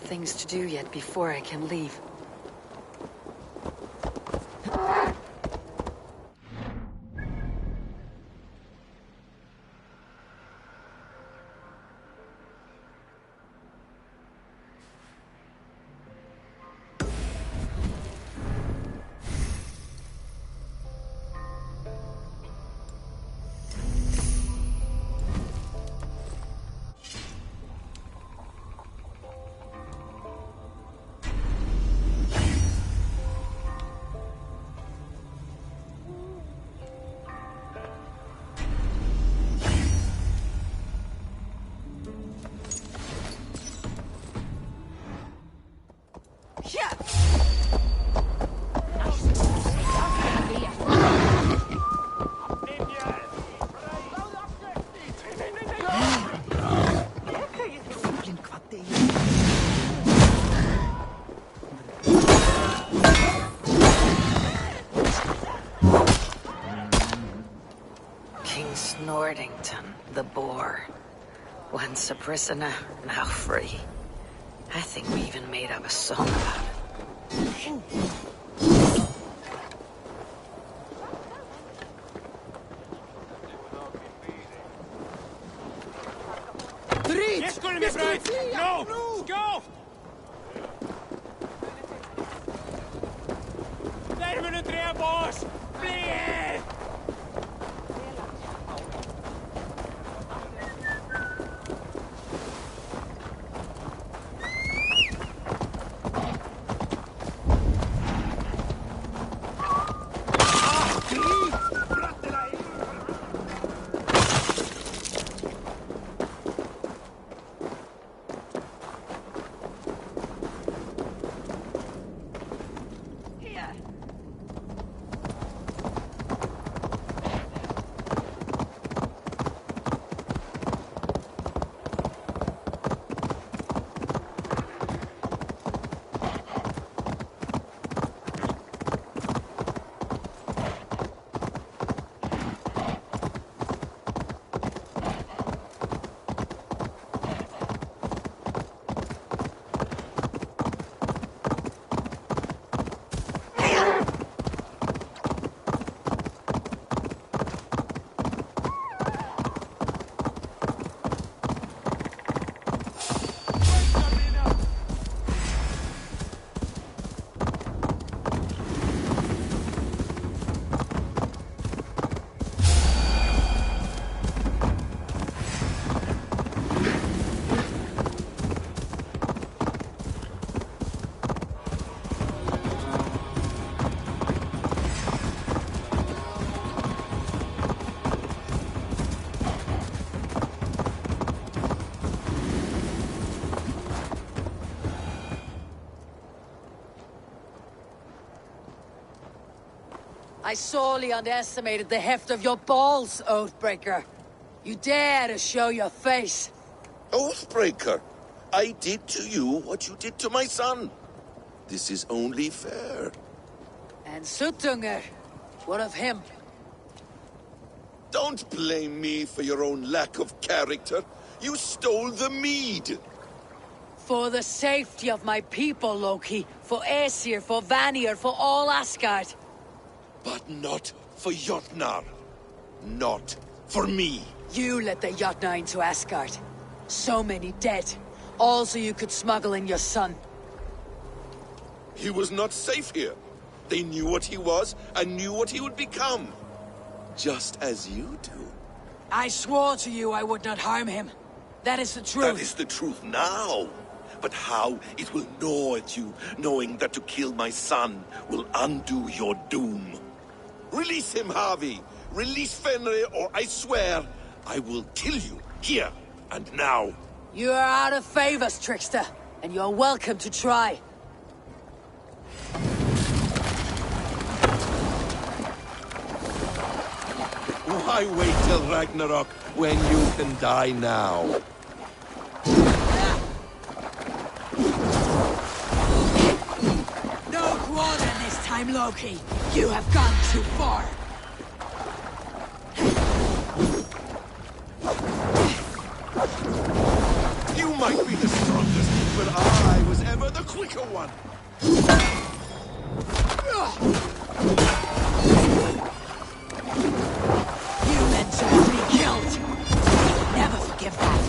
things to do yet before I can leave. The boar. Once a prisoner, now free. I think we even made up a song about it. No! Go! Blijven we tre boss! Vlieg! I sorely underestimated the heft of your balls, Oathbreaker. You dare to show your face. Oathbreaker, I did to you what you did to my son. This is only fair. And Jötunheim, what of him? Don't blame me for your own lack of character. You stole the mead. For the safety of my people, Loki. For Aesir, for Vanir, for all Asgard. But not for Jötnar. Not for me. You led the Jötnar into Asgard. So many dead. All so you could smuggle in your son. He was not safe here. They knew what he was and knew what he would become. Just as you do. I swore to you I would not harm him. That is the truth. That is the truth now. But how it will gnaw at you, knowing that to kill my son will undo your doom. Release him, Harvey! Release Fenrir, or I swear, I will kill you, here and now. You are out of favors, trickster, and you're welcome to try. Why wait till Ragnarok when you can die now? No quarter this time, Loki. You have gone too far. You might be the strongest, but I was ever the quicker one. You meant to be killed. Never forgive that.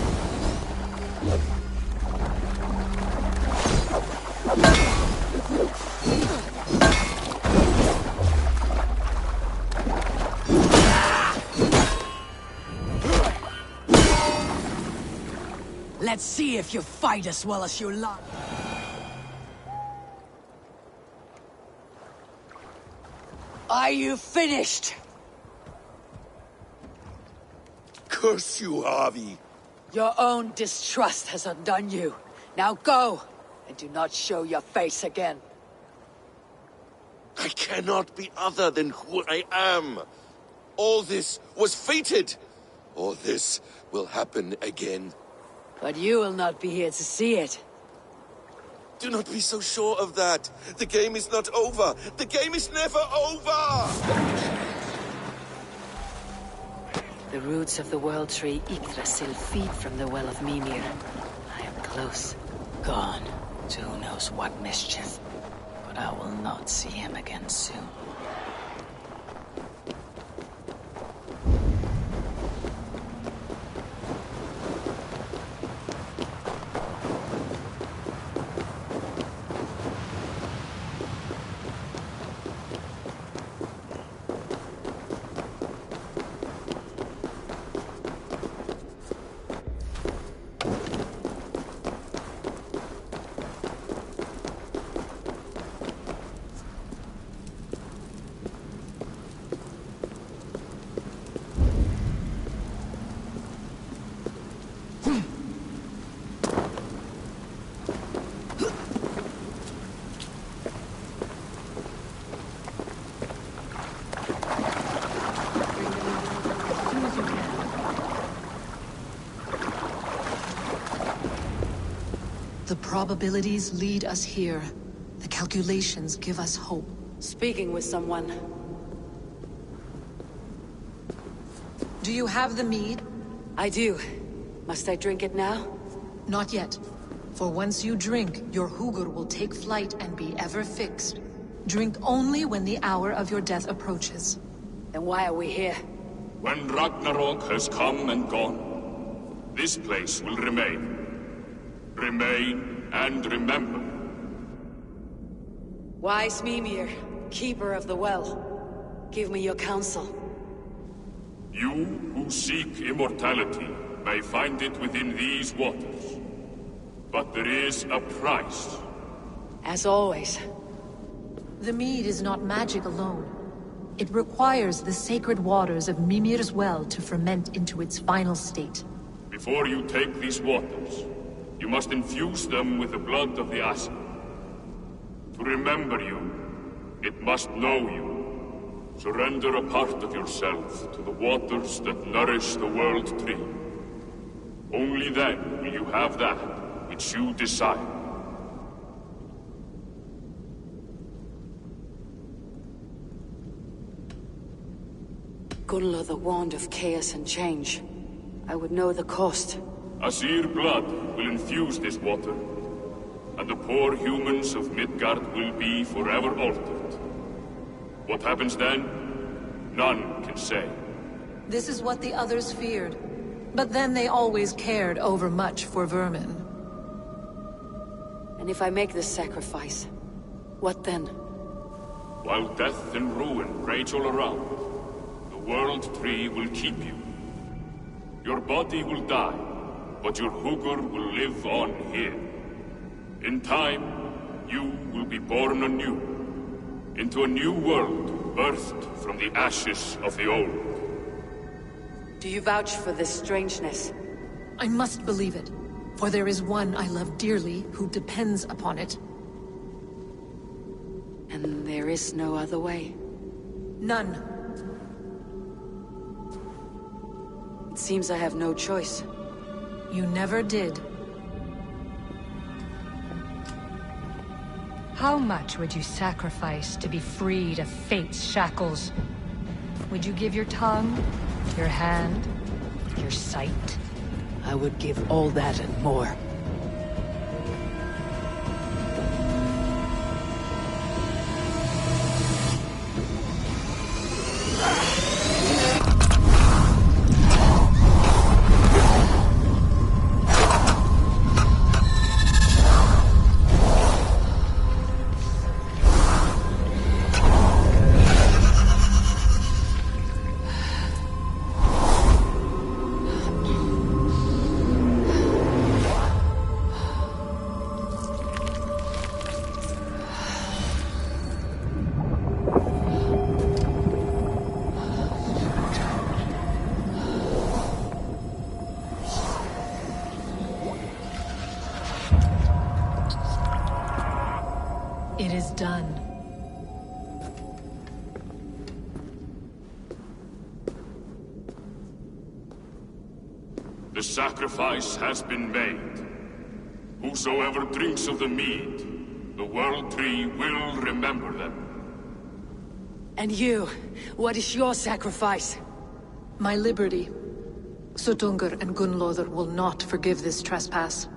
Let's see if you fight as well as you like. Are you finished? Curse you, Harvey. Your own distrust has undone you. Now go, and do not show your face again. I cannot be other than who I am. All this was fated. All this will happen again. But you will not be here to see it. Do not be so sure of that. The game is not over. The game is never over! The roots of the World Tree Yggdrasil feed from the Well of Mimir. I am close. Gone to who knows what mischief. But I will not see him again soon. The probabilities lead us here. The calculations give us hope. Speaking with someone. Do you have the mead? I do. Must I drink it now? Not yet. For once you drink, your Hugur will take flight and be ever fixed. Drink only when the hour of your death approaches. Then why are we here? When Ragnarok has come and gone, this place will remain. Remain and remember. Wise Mimir, keeper of the well, give me your counsel. You who seek immortality may find it within these waters. But there is a price. As always. The mead is not magic alone. It requires the sacred waters of Mimir's well to ferment into its final state. Before you take these waters, you must infuse them with the blood of the Asgard. To remember you, it must know you. Surrender a part of yourself to the waters that nourish the World Tree. Only then will you have that which you desire. Gunla, the wand of chaos and change. I would know the cost. Asir blood will infuse this water, and the poor humans of Midgard will be forever altered. What happens then? None can say. This is what the others feared. But then they always cared overmuch for vermin. And if I make this sacrifice, what then? While death and ruin rage all around, the World Tree will keep you. Your body will die, but your Hugur will live on here. In time, you will be born anew, into a new world birthed from the ashes of the old. Do you vouch for this strangeness? I must believe it, for there is one I love dearly who depends upon it. And there is no other way? None. It seems I have no choice. You never did. How much would you sacrifice to be freed of fate's shackles? Would you give your tongue, your hand, your sight? I would give all that and more. It is done. The sacrifice has been made. Whosoever drinks of the mead, the World Tree will remember them. And you, what is your sacrifice? My liberty. Suttungr and Gunnlóðr will not forgive this trespass.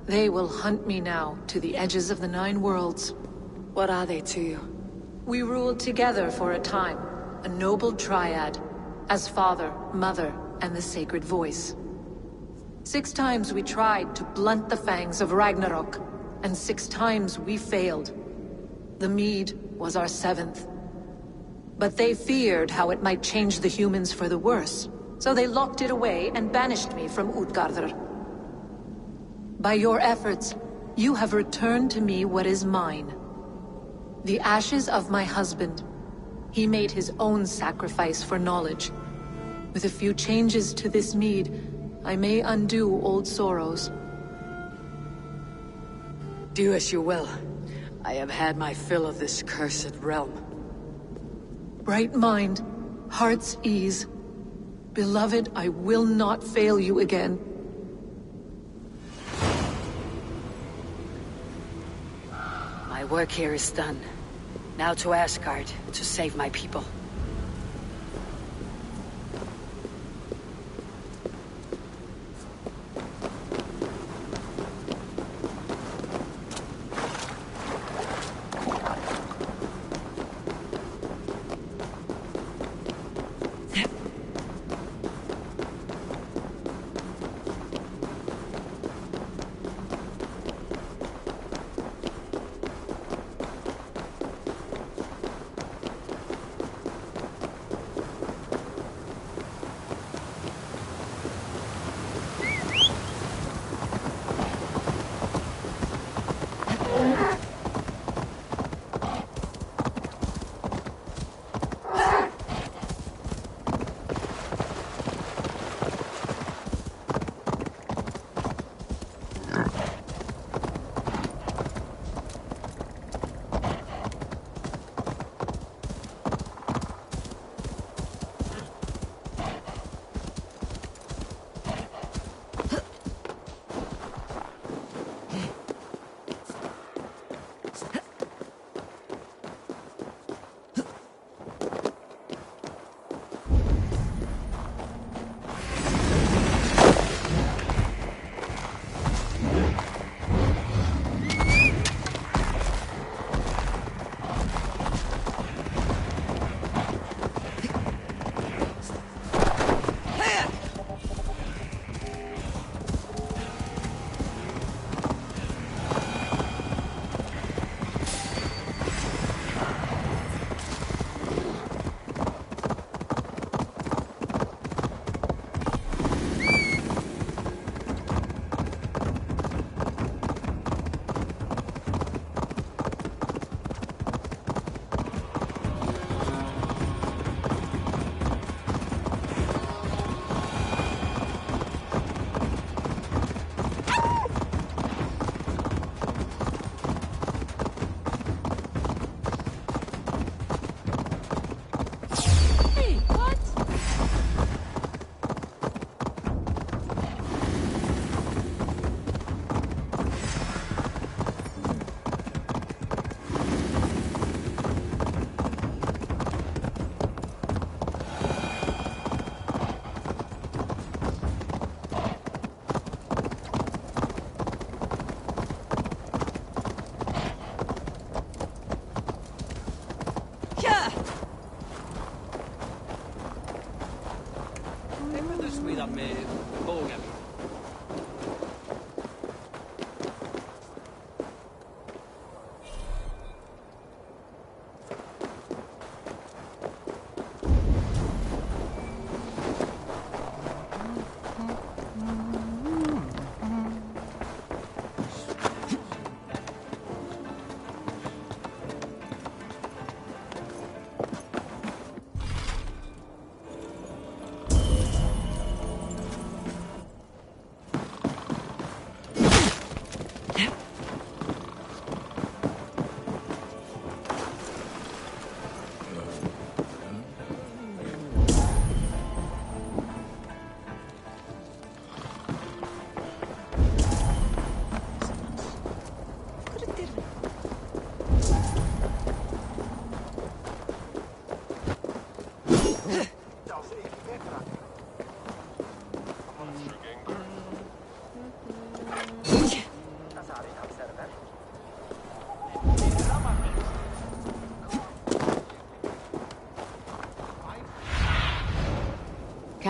They will hunt me now to the edges of the 9 worlds. What are they to you? We ruled together for a time, a noble triad, as father, mother, and the sacred voice. 6 times we tried to blunt the fangs of Ragnarok, and 6 times we failed. The mead was our 7th. But they feared how it might change the humans for the worse, so they locked it away and banished me from Utgardr. By your efforts, you have returned to me what is mine. The ashes of my husband. He made his own sacrifice for knowledge. With a few changes to this mead, I may undo old sorrows. Do as you will. I have had my fill of this cursed realm. Bright mind, heart's ease. Beloved, I will not fail you again. My work here is done. Now to Asgard, to save my people.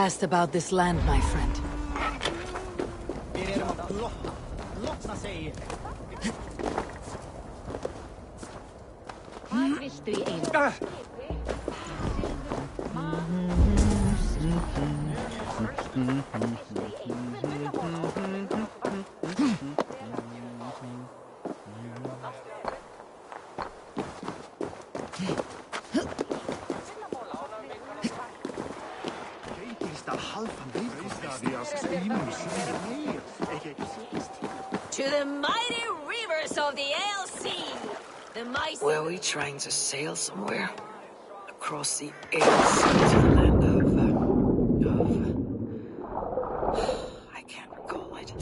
Cast about this land, my friend. To the mighty rivers of the ALC! The mighty... Were we trying to sail somewhere? Across the air seas to the land I can't recall it.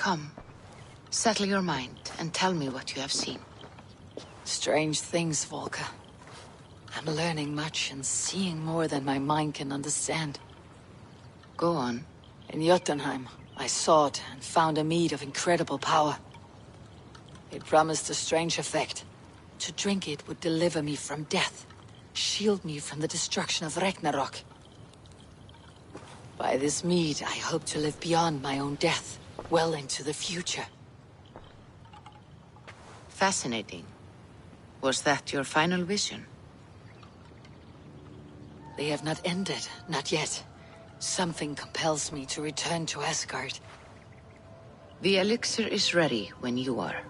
Come, settle your mind and tell me what you have seen. Strange things, Volker. I'm learning much and seeing more than my mind can understand. Go on. In Jötunheim, I sought and found a mead of incredible power. It promised a strange effect. To drink it would deliver me from death, shield me from the destruction of Ragnarok. By this mead, I hope to live beyond my own death, well into the future. Fascinating. Was that your final vision? They have not ended, not yet. Something compels me to return to Asgard. The elixir is ready when you are.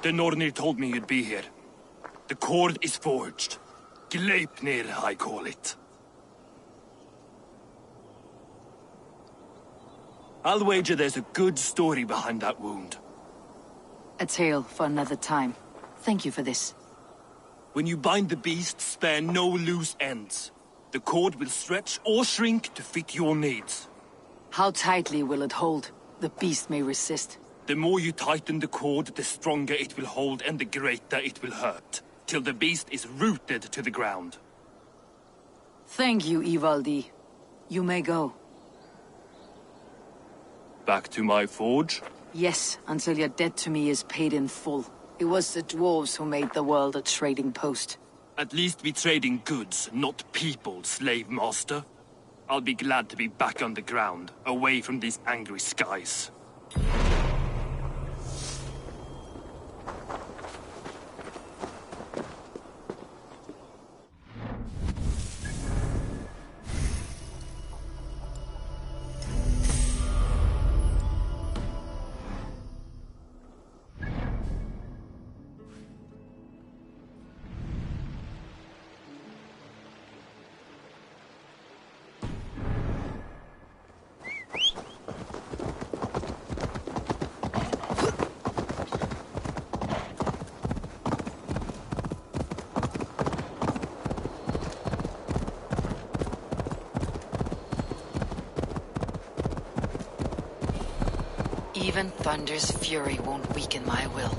The Nornir told me you'd be here. The cord is forged. Gleipnir, I call it. I'll wager there's a good story behind that wound. A tale for another time. Thank you for this. When you bind the beast, spare no loose ends. The cord will stretch or shrink to fit your needs. How tightly will it hold? The beast may resist. The more you tighten the cord, the stronger it will hold and the greater it will hurt, till the beast is rooted to the ground. Thank you, Ivaldi. You may go. Back to my forge? Yes, until your debt to me is paid in full. It was the dwarves who made the world a trading post. At least we trade in goods, not people, slave master. I'll be glad to be back on the ground, away from these angry skies. Even Thunder's fury won't weaken my will.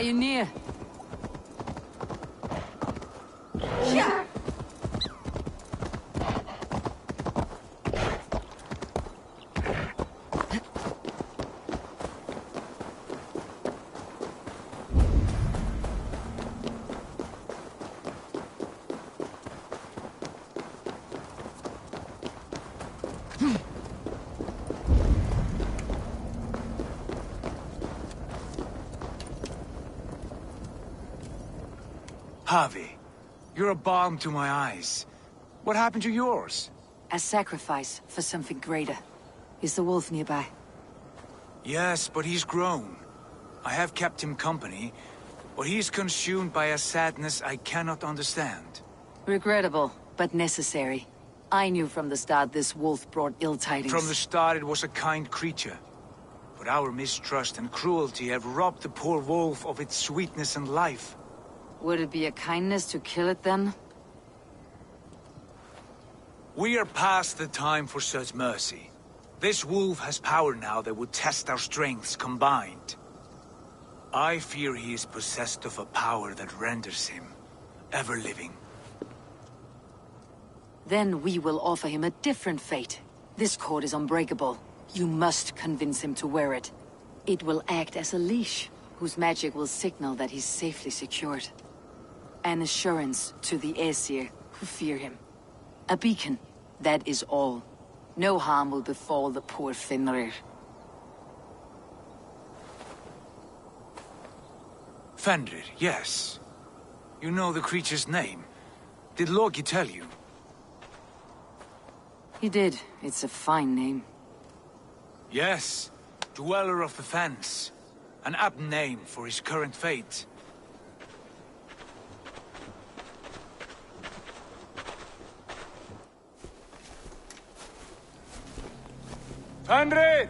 pioneer. Harvey, you're a balm to my eyes. What happened to yours? A sacrifice for something greater. Is the wolf nearby? Yes, but he's grown. I have kept him company, but he's consumed by a sadness I cannot understand. Regrettable, but necessary. I knew from the start this wolf brought ill tidings. From the start it was a kind creature. But our mistrust and cruelty have robbed the poor wolf of its sweetness and life. Would it be a kindness to kill it then? We are past the time for such mercy. This wolf has power now that would test our strengths combined. I fear he is possessed of a power that renders him ever-living. Then we will offer him a different fate. This cord is unbreakable. You must convince him to wear it. It will act as a leash, whose magic will signal that he's safely secured. An assurance to the Aesir who fear him. A beacon, that is all. No harm will befall the poor Fenrir. Fenrir, yes. You know the creature's name. Did Loki tell you? He did. It's a fine name. Yes. Dweller of the Fens. An apt name for his current fate. Fenrir!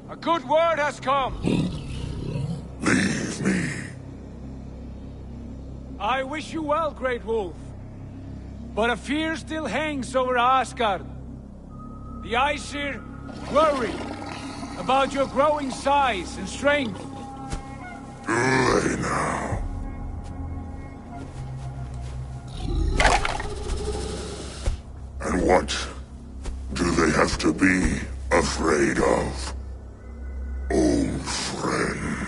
A good word has come! Leave me. I wish you well, Great Wolf. But a fear still hangs over Asgard. The Aesir worry about your growing size and strength. Too late now. And what do they have to be afraid of? Old friend.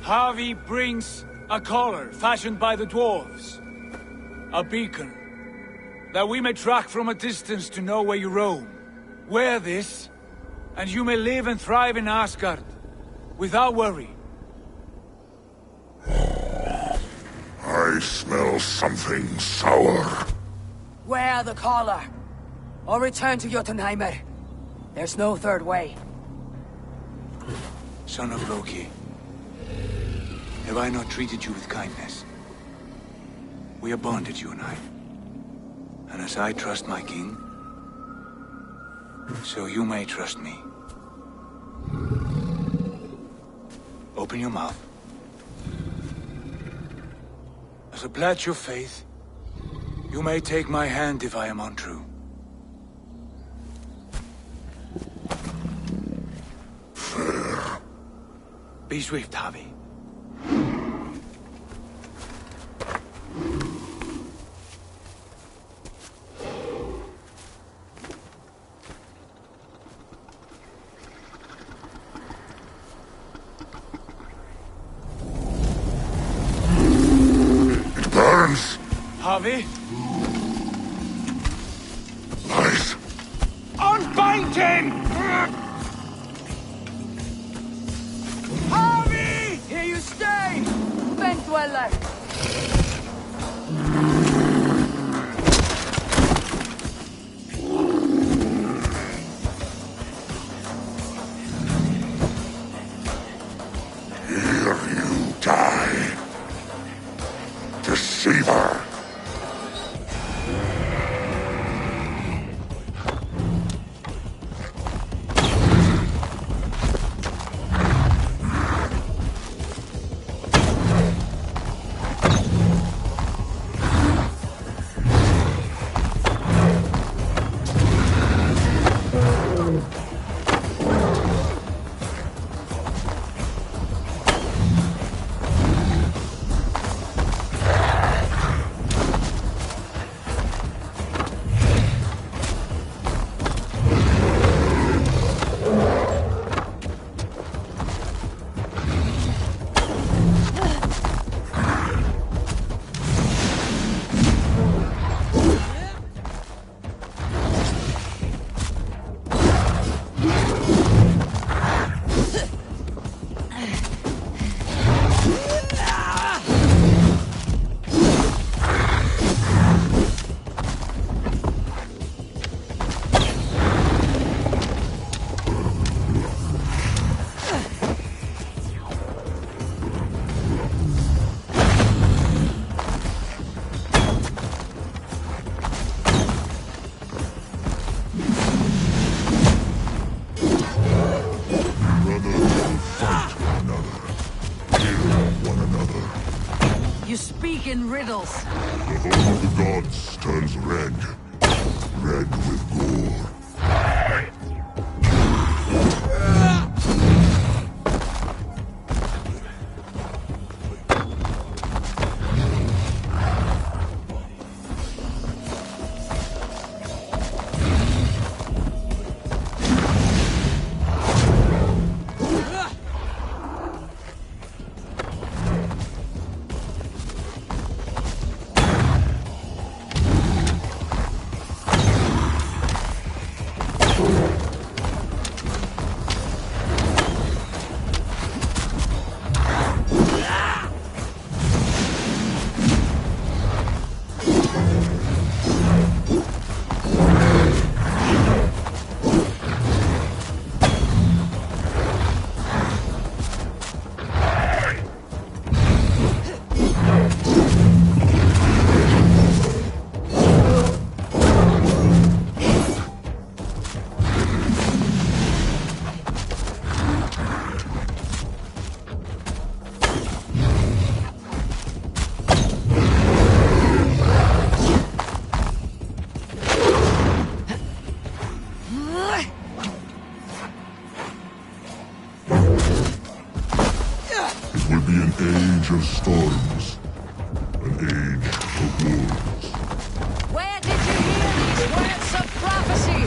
Harvey brings a collar fashioned by the dwarves. A beacon. That we may track from a distance to know where you roam. Wear this, and you may live and thrive in Asgard, without worry. I smell something sour. Wear the collar, or return to Jötunheim. There's no third way. Son of Loki, have I not treated you with kindness? We are bonded, you and I. And as I trust my king, so you may trust me. Open your mouth. As a pledge of faith, you may take my hand if I am untrue. Fair. Be swift, Harvey. Harvey? Lies. Unbind him! Harvey! Here you stay, Fen Dweller! Here you die. Deceiver. father. You speak in riddles. The home of the gods turns red. Red with gore. Of storms, an age of wolves. Where did you hear these words of prophecy?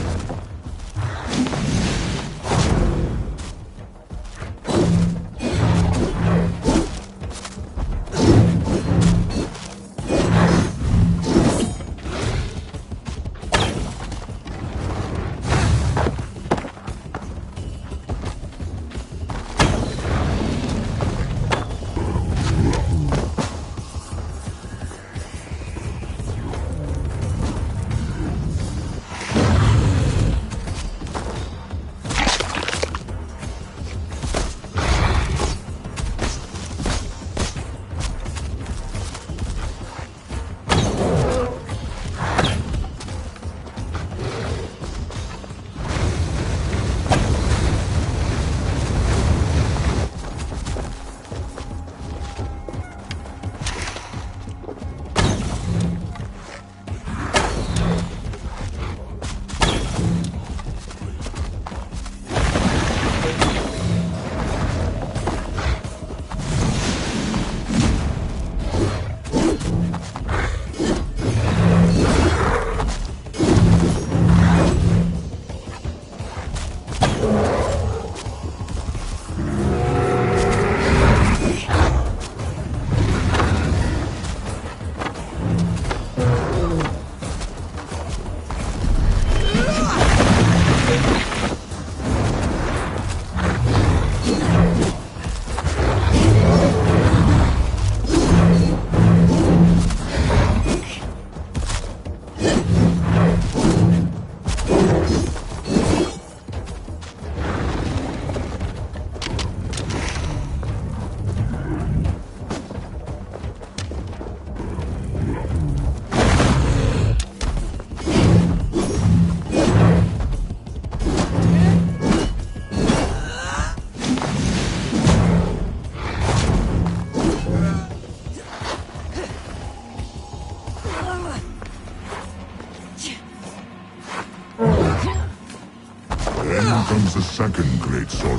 Then comes the second great sorrow,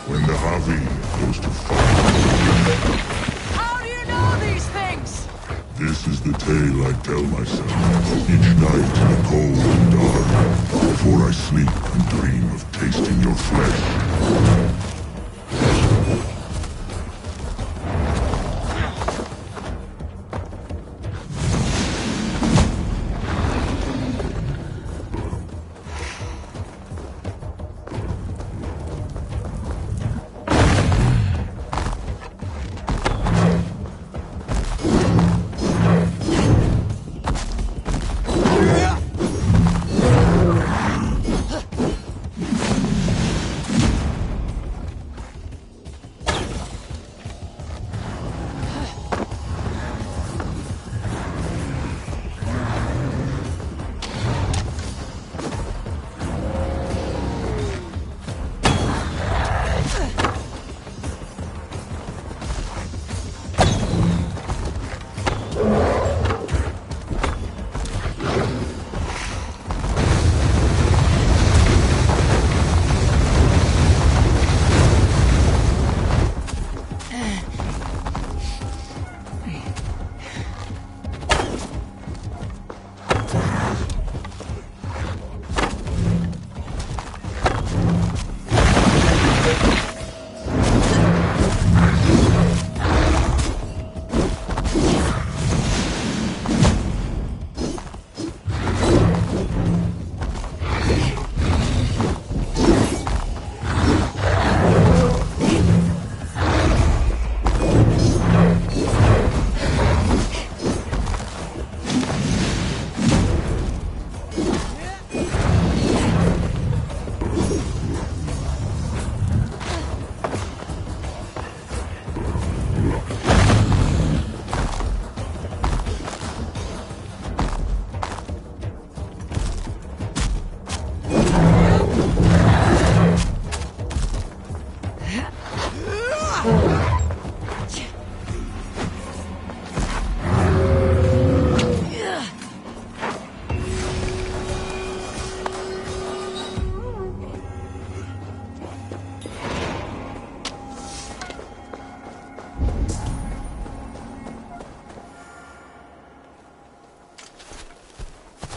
when the Havi goes to fight. How do you know these things? This is the tale I tell myself, each night in the cold and dark, before I sleep and dream of tasting your flesh.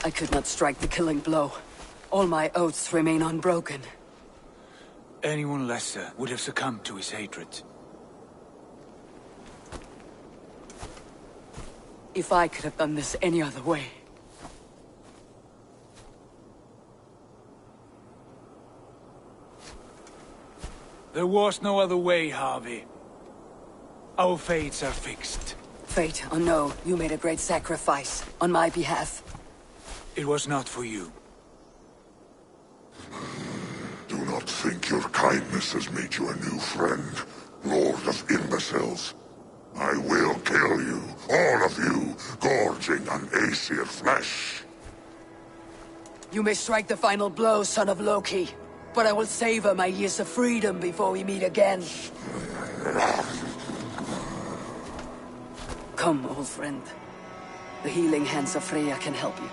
I could not strike the killing blow. All my oaths remain unbroken. Anyone lesser would have succumbed to his hatred. If I could have done this any other way. There was no other way, Harvey. Our fates are fixed. Fate, oh no, you made a great sacrifice on my behalf. It was not for you. Do not think your kindness has made you a new friend, Lord of Imbeciles. I will kill you, all of you, gorging on Aesir flesh. You may strike the final blow, son of Loki. But I will savor my years of freedom before we meet again. Come, old friend. The healing hands of Freya can help you.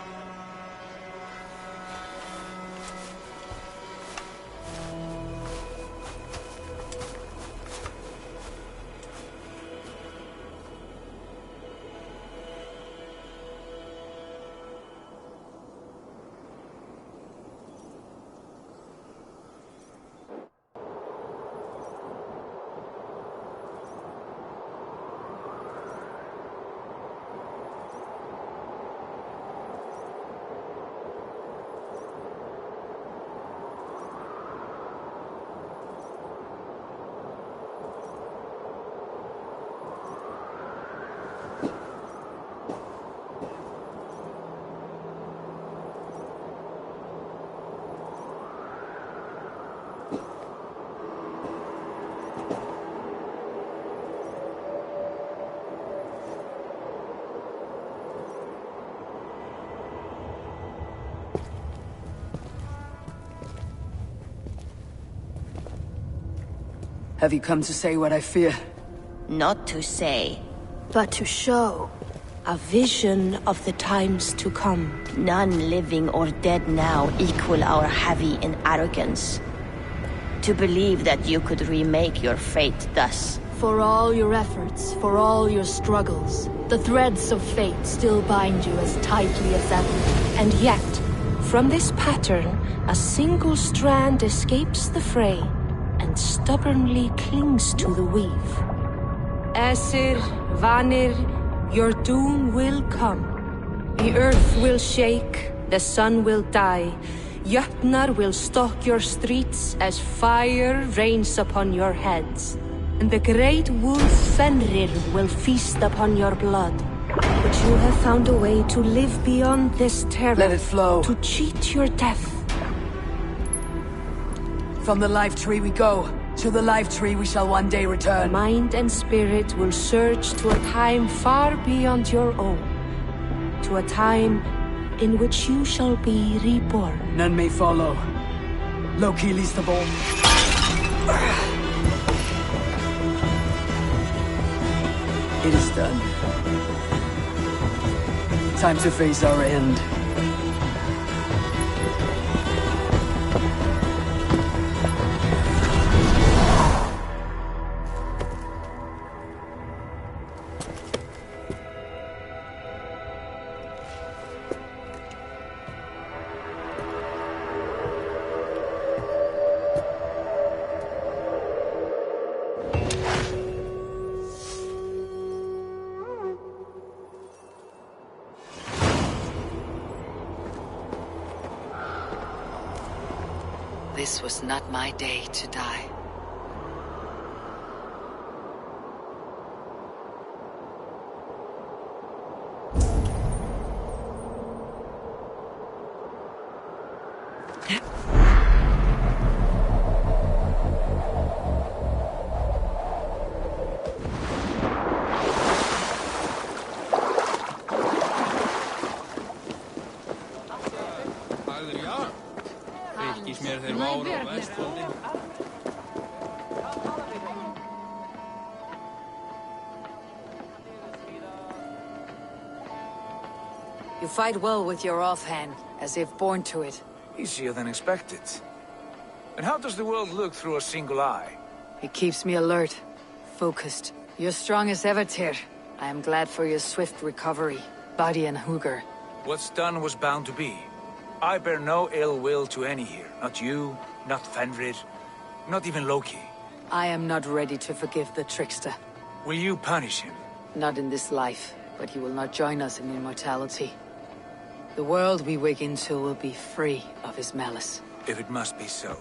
Have you come to say what I fear? Not to say, but to show. A vision of the times to come. None living or dead now equal our heavy in arrogance. To believe that you could remake your fate thus. For all your efforts, for all your struggles, the threads of fate still bind you as tightly as ever. And yet, from this pattern, a single strand escapes the fray and stubbornly clings to the weave. Aesir, Vanir, your doom will come. The earth will shake, the sun will die. Jötnar will stalk your streets as fire rains upon your heads. And the great wolf Fenrir will feast upon your blood. But you have found a way to live beyond this terror. Let it flow. To cheat your death. From the life tree we go. To the life tree we shall one day return. Mind and spirit will surge to a time far beyond your own. To a time in which you shall be reborn. None may follow. Loki least of all. It is done. Time to face our end. This was not my day to die. You fight well with your offhand, as if born to it. Easier than expected. And how does the world look through a single eye? It keeps me alert, focused. You're strong as ever, Tyr. I am glad for your swift recovery, body and Hugr. What's done was bound to be. I bear no ill will to any here. Not you, not Fenrir, not even Loki. I am not ready to forgive the trickster. Will you punish him? Not in this life, but he will not join us in immortality. The world we wake into will be free of his malice. If it must be so.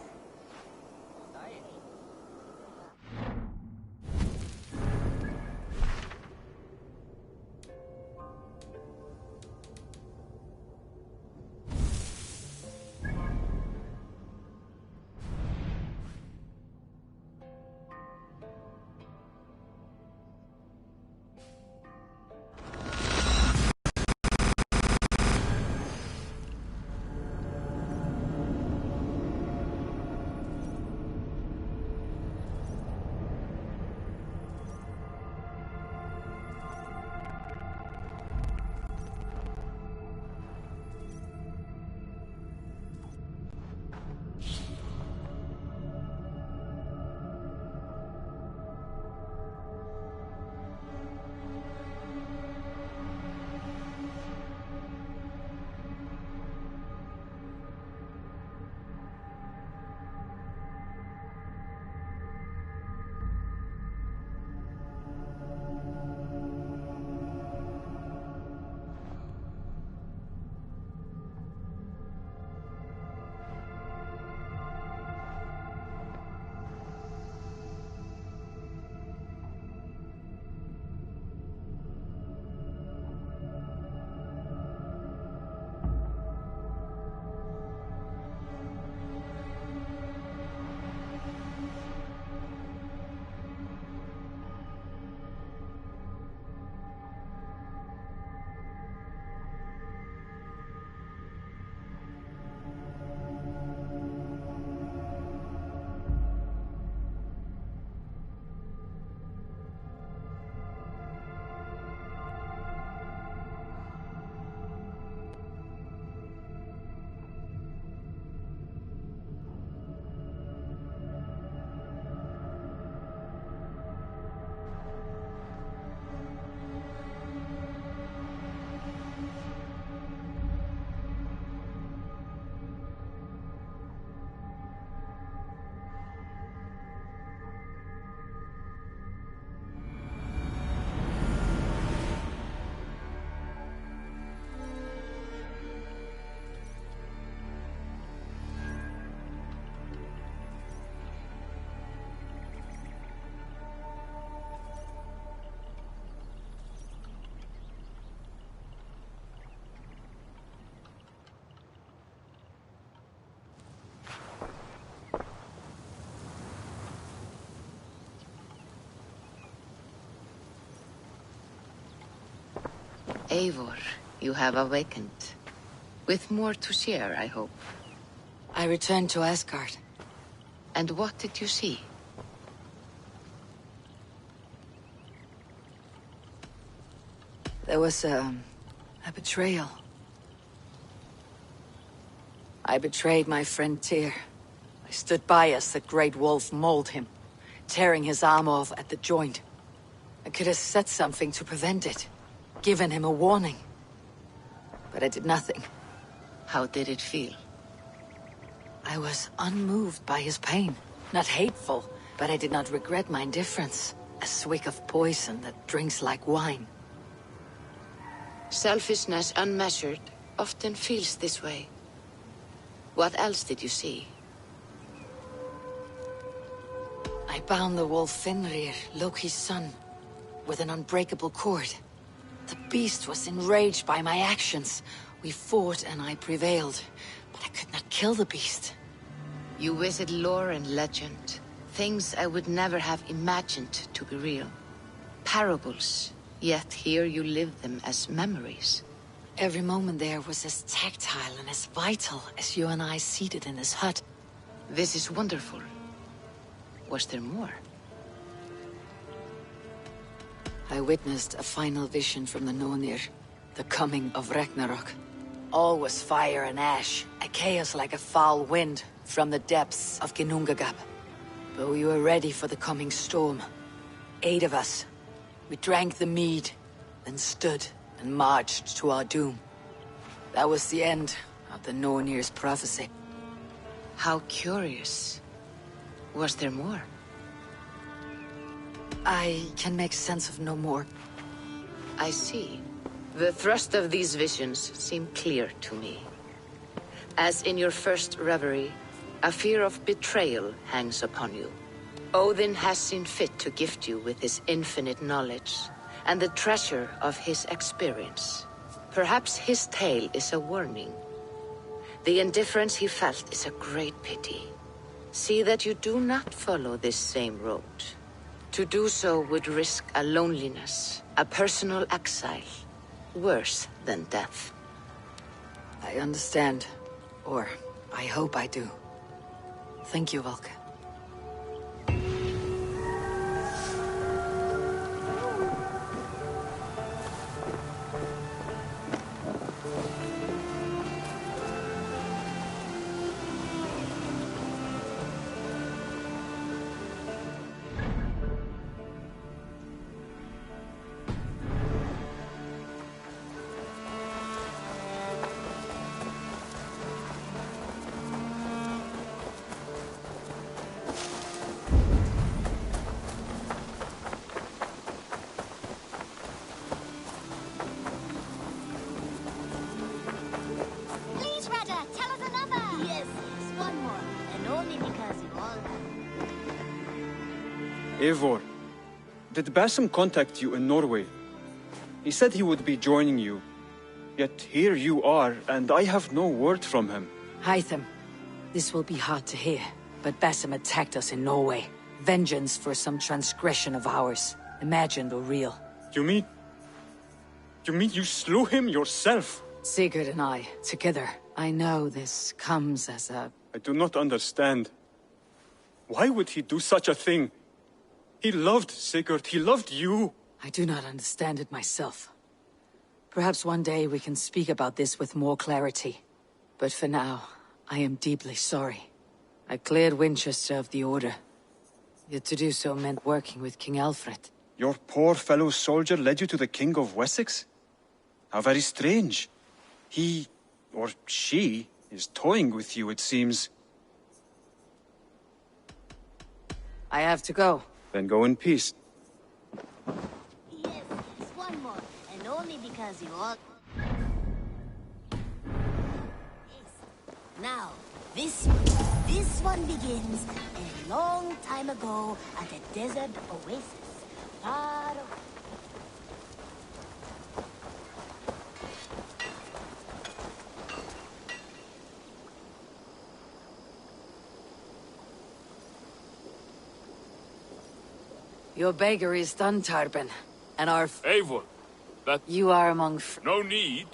Eivor, you have awakened. With more to share, I hope. I returned to Asgard. And what did you see? There was a betrayal. I betrayed my friend Tyr. I stood by as the great wolf mauled him, tearing his arm off at the joint. I could have said something to prevent it, given him a warning. But I did nothing. How did it feel? I was unmoved by his pain. Not hateful, but I did not regret my indifference. A swig of poison that drinks like wine. Selfishness unmeasured often feels this way. What else did you see? I bound the wolf Fenrir, Loki's son, with an unbreakable cord. The beast was enraged by my actions. We fought and I prevailed, but I could not kill the beast. You visit lore and legend, things I would never have imagined to be real. Parables, yet here you live them as memories. Every moment there was as tactile and as vital as you and I seated in this hut. This is wonderful. Was there more? I witnessed a final vision from the Nonir, the coming of Ragnarok. All was fire and ash, a chaos like a foul wind from the depths of Ginnungagap. But we were ready for the coming storm. 8 of us. We drank the mead, then stood and marched to our doom. That was the end of the Nornir's prophecy. How curious. Was there more? I can make sense of no more. I see. The thrust of these visions seem clear to me. As in your first reverie, a fear of betrayal hangs upon you. Odin has seen fit to gift you with his infinite knowledge, and the treasure of his experience. Perhaps his tale is a warning. The indifference he felt is a great pity. See that you do not follow this same road. To do so would risk a loneliness, a personal exile, worse than death. I understand. Or, I hope I do. Thank you, Valka. Eivor, did Basim contact you in Norway? He said he would be joining you. Yet here you are, and I have no word from him. Hytham, this will be hard to hear, but Basim attacked us in Norway. Vengeance for some transgression of ours, imagined or real. You mean you slew him yourself? Sigurd and I, together. I know this comes as a... I do not understand. Why would he do such a thing? He loved Sigurd, he loved you. I do not understand it myself. Perhaps one day we can speak about this with more clarity. But for now, I am deeply sorry. I cleared Winchester of the Order. Yet to do so meant working with King Alfred. Your poor fellow soldier led you to the King of Wessex? How very strange. He, or she, is toying with you, it seems. I have to go. Then go in peace. Yes, one more, and only because you all... Yes. Now, this one begins a long time ago at a desert oasis, far away. Your bakery is done, Tarben. And our... Eivor, that... You are among... No need,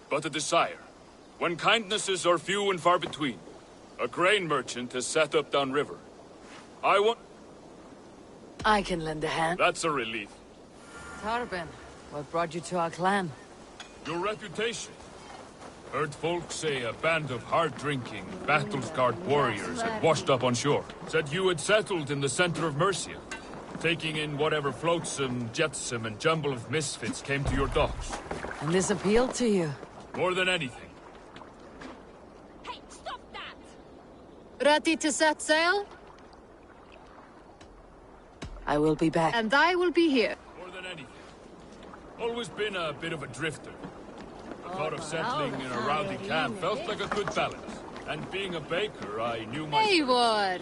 but a desire. When kindnesses are few and far between, a grain merchant has set up downriver. I can lend a hand. That's a relief. Tarben, what brought you to our clan? Your reputation. Heard folk say a band of hard-drinking, battle-scarred warriors had washed up on shore. Said you had settled in the center of Mercia, taking in whatever flotsam, jetsam, and jumble of misfits came to your docks. And this appealed to you? More than anything. Hey, stop that! Ready to set sail? I will be back. And I will be here. More than anything. Always been a bit of a drifter. The thought of settling in a rowdy camp felt like a good balance. And being a baker, I knew my... Eivor!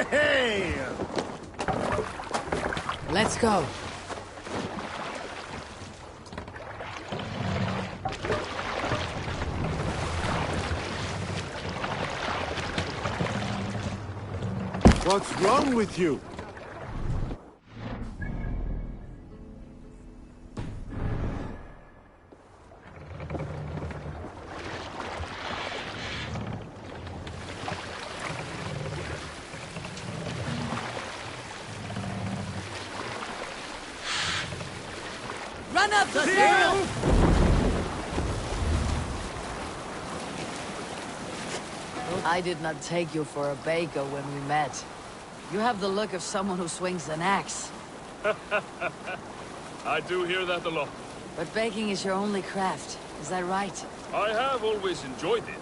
Hey! Let's go. What's wrong with you? Run up the hill! I did not take you for a baker when we met. You have the look of someone who swings an axe. I do hear that a lot. But baking is your only craft, is that right? I have always enjoyed it.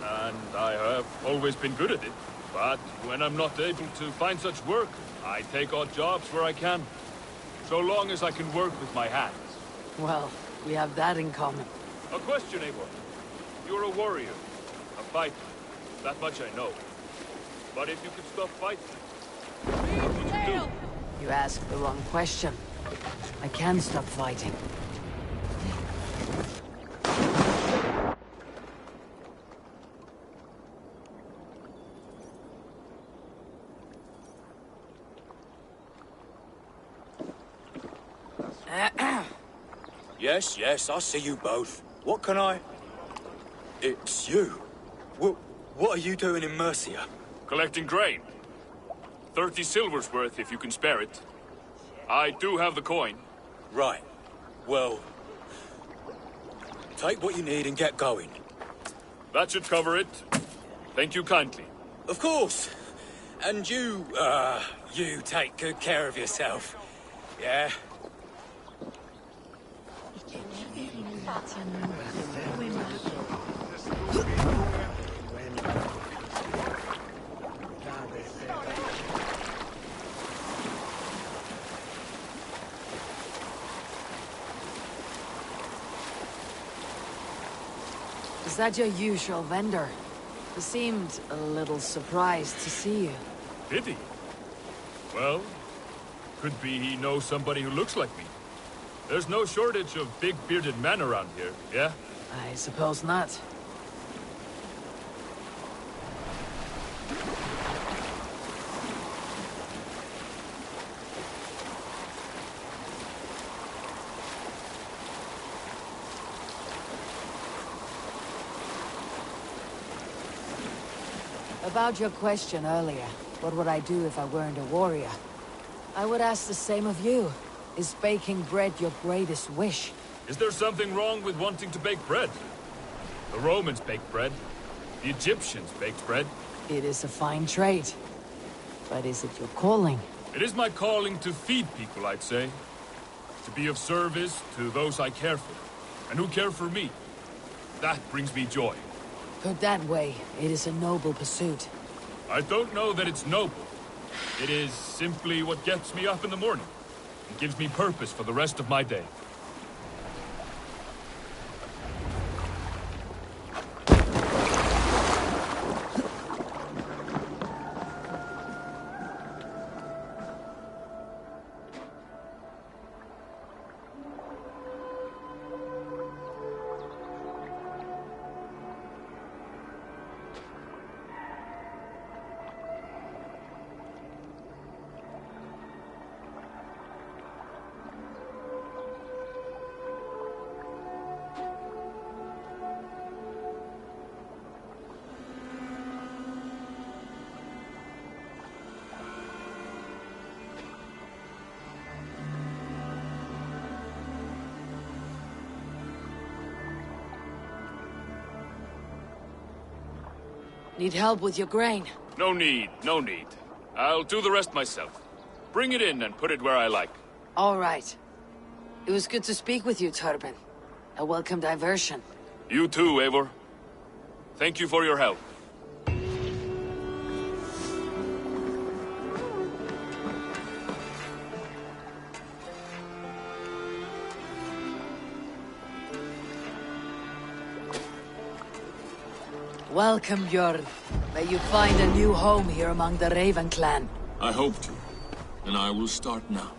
And I have always been good at it. But when I'm not able to find such work, I take odd jobs where I can. So long as I can work with my hands. Well, we have that in common. A question, Eivor. You're a warrior. A fighter. That much I know. But if you could stop fighting, what would you do? You asked the wrong question. I can stop fighting. Yes, I see you both. What can I... It's you. What are you doing in Mercia? Collecting grain. 30 silver's worth if you can spare it. I do have the coin. Right. Well... take what you need and get going. That should cover it. Thank you kindly. Of course. And you take good care of yourself. Yeah? Is that your usual vendor? He seemed a little surprised to see you. Did he? Well, could be he knows somebody who looks like me. There's no shortage of big bearded men around here, yeah? I suppose not. About your question earlier, what would I do if I weren't a warrior? I would ask the same of you. Is baking bread your greatest wish? Is there something wrong with wanting to bake bread? The Romans baked bread. The Egyptians baked bread. It is a fine trade. But is it your calling? It is my calling to feed people, I'd say. To be of service to those I care for, and who care for me. That brings me joy. Put that way, it is a noble pursuit. I don't know that it's noble. It is simply what gets me up in the morning. It gives me purpose for the rest of my day. Need help with your grain? No need, no need. I'll do the rest myself. Bring it in and put it where I like. All right. It was good to speak with you, Torben. A welcome diversion. You too, Eivor. Thank you for your help. Welcome, Björn. May you find a new home here among the Raven clan. I hope to, and I will start now.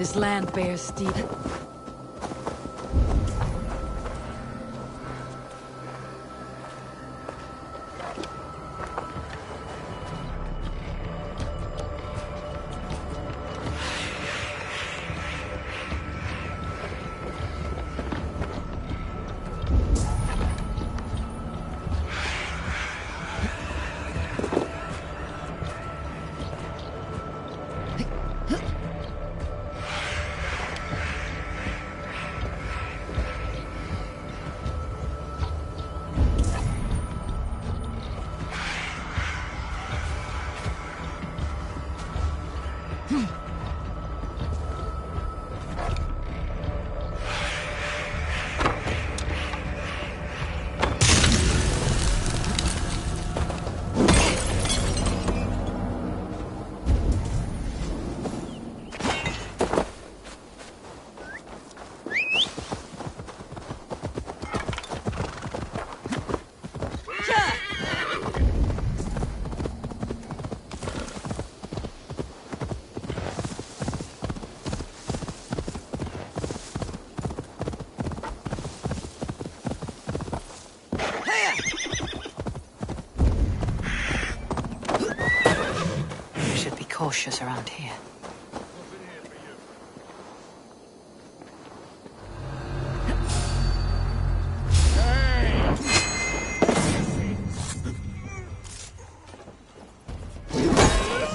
this land bears steep. Cautious around here.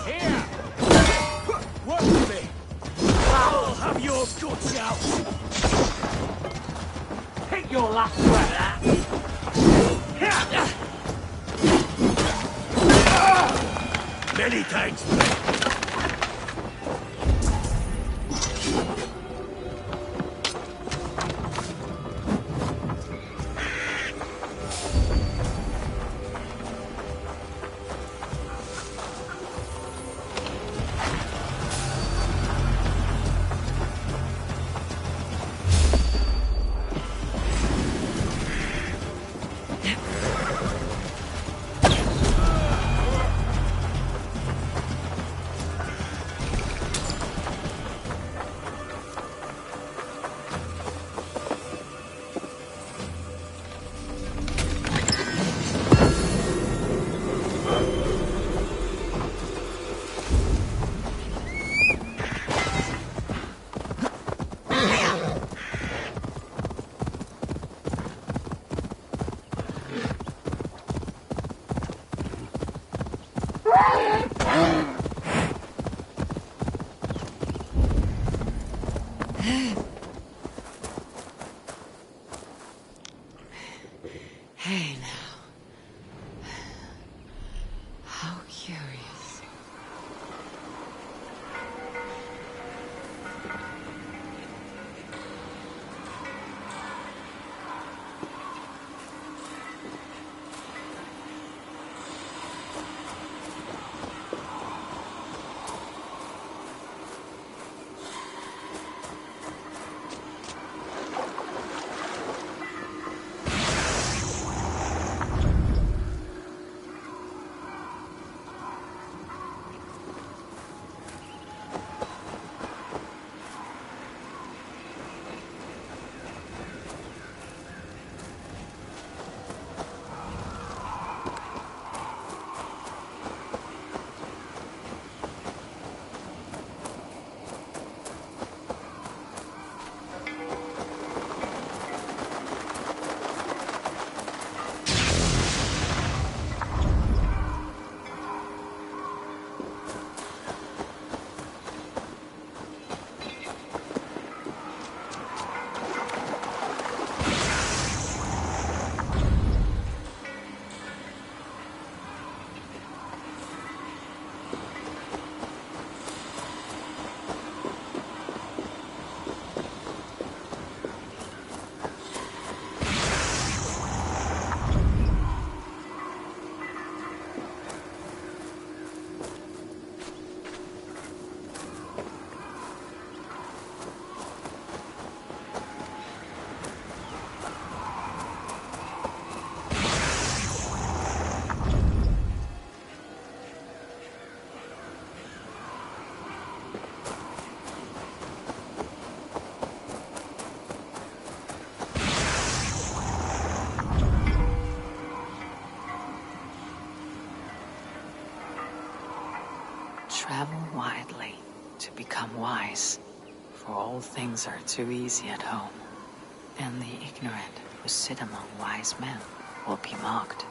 Here! Work with me! I'll have your guts out! Take your last breath! Many thanks, mate. Hey now. How curious. become wise, for all things are too easy at home, and the ignorant who sit among wise men will be mocked.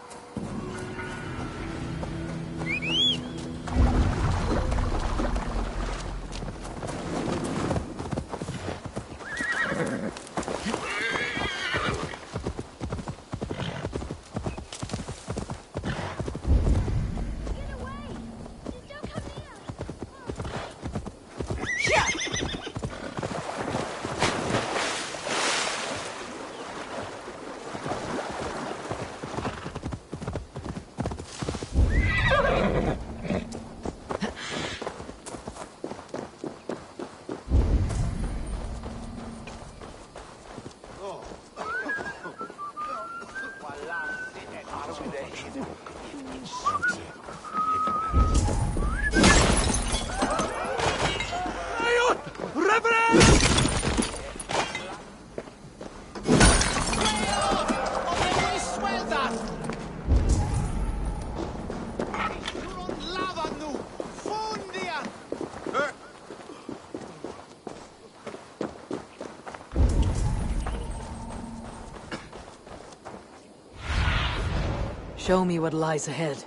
Show me what lies ahead.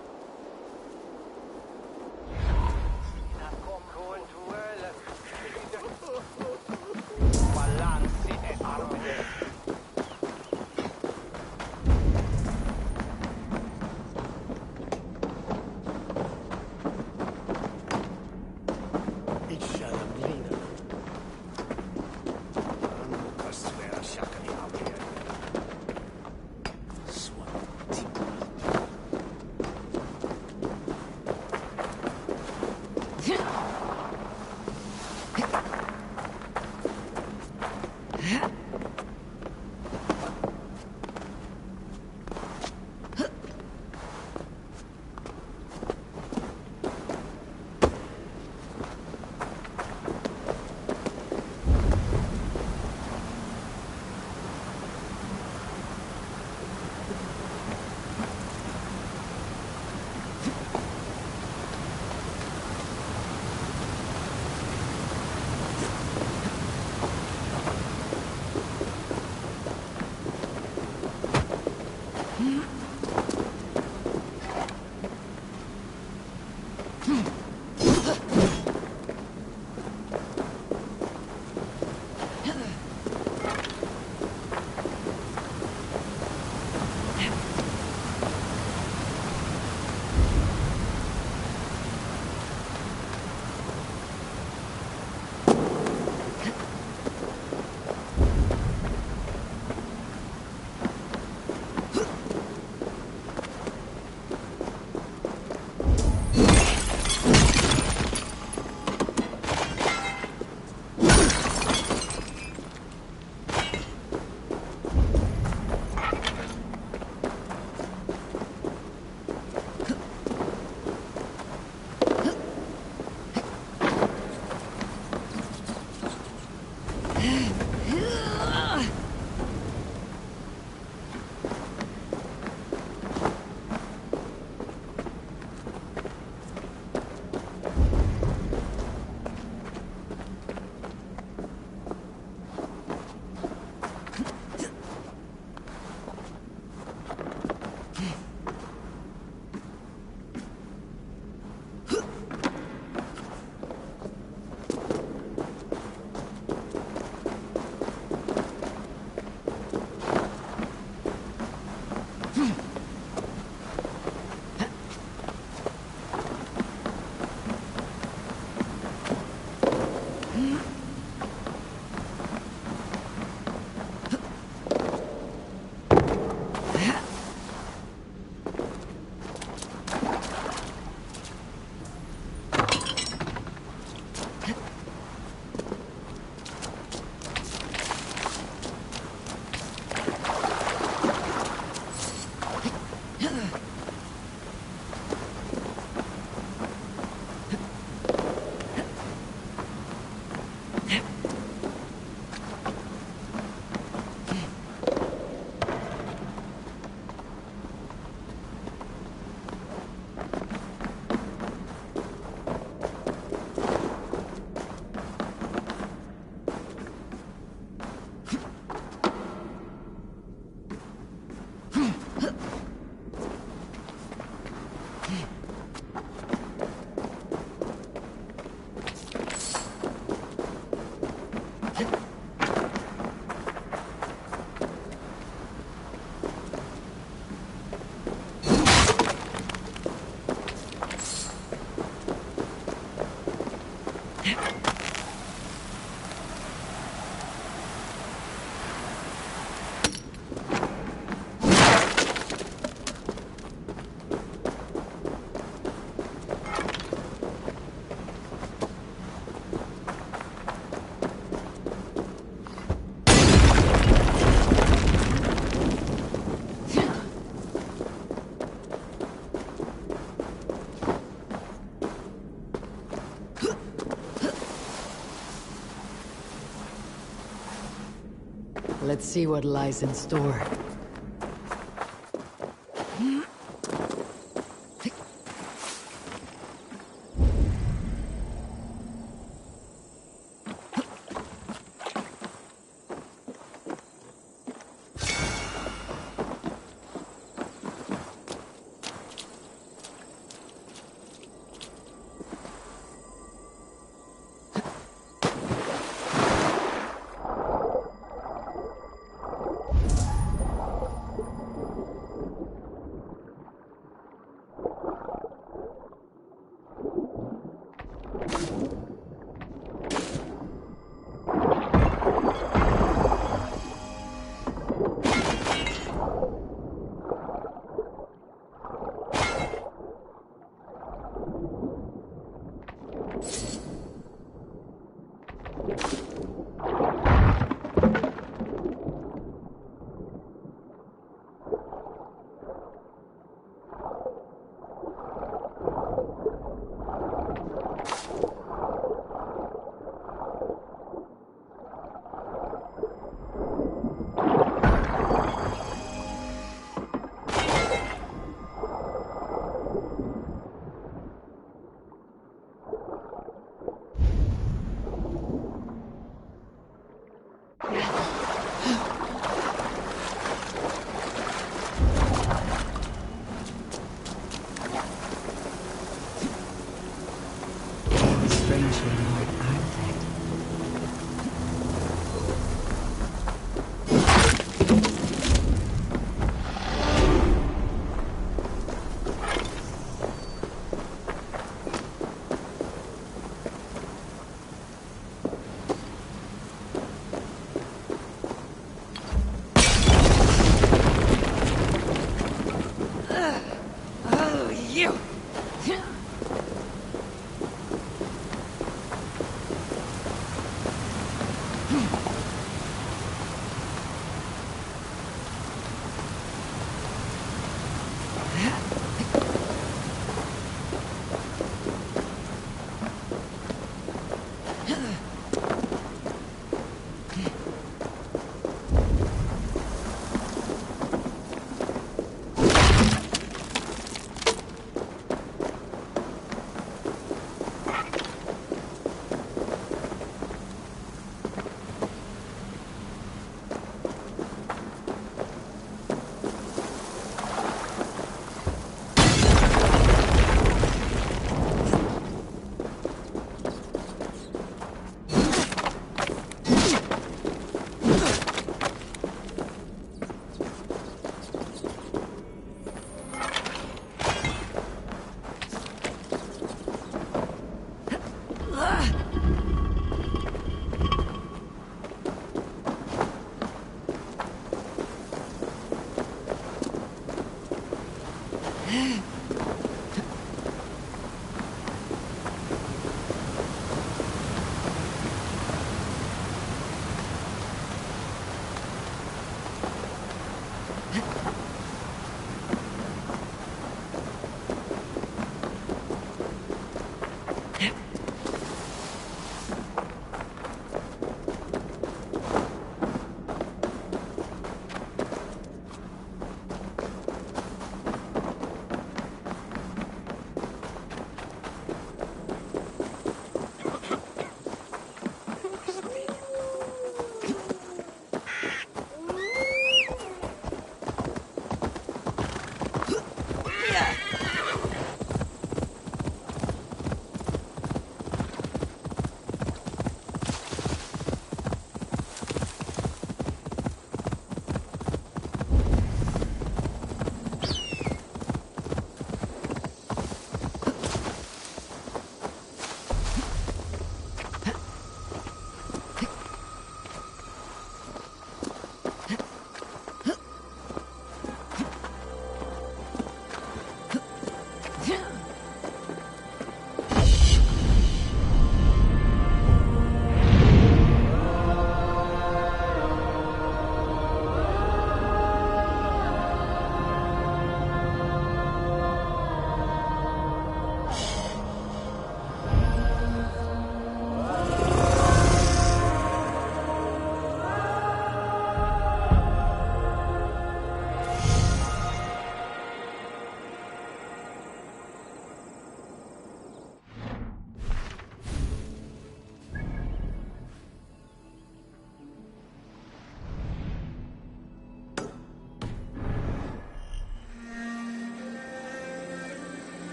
Let's see what lies in store.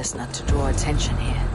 best not to draw attention here.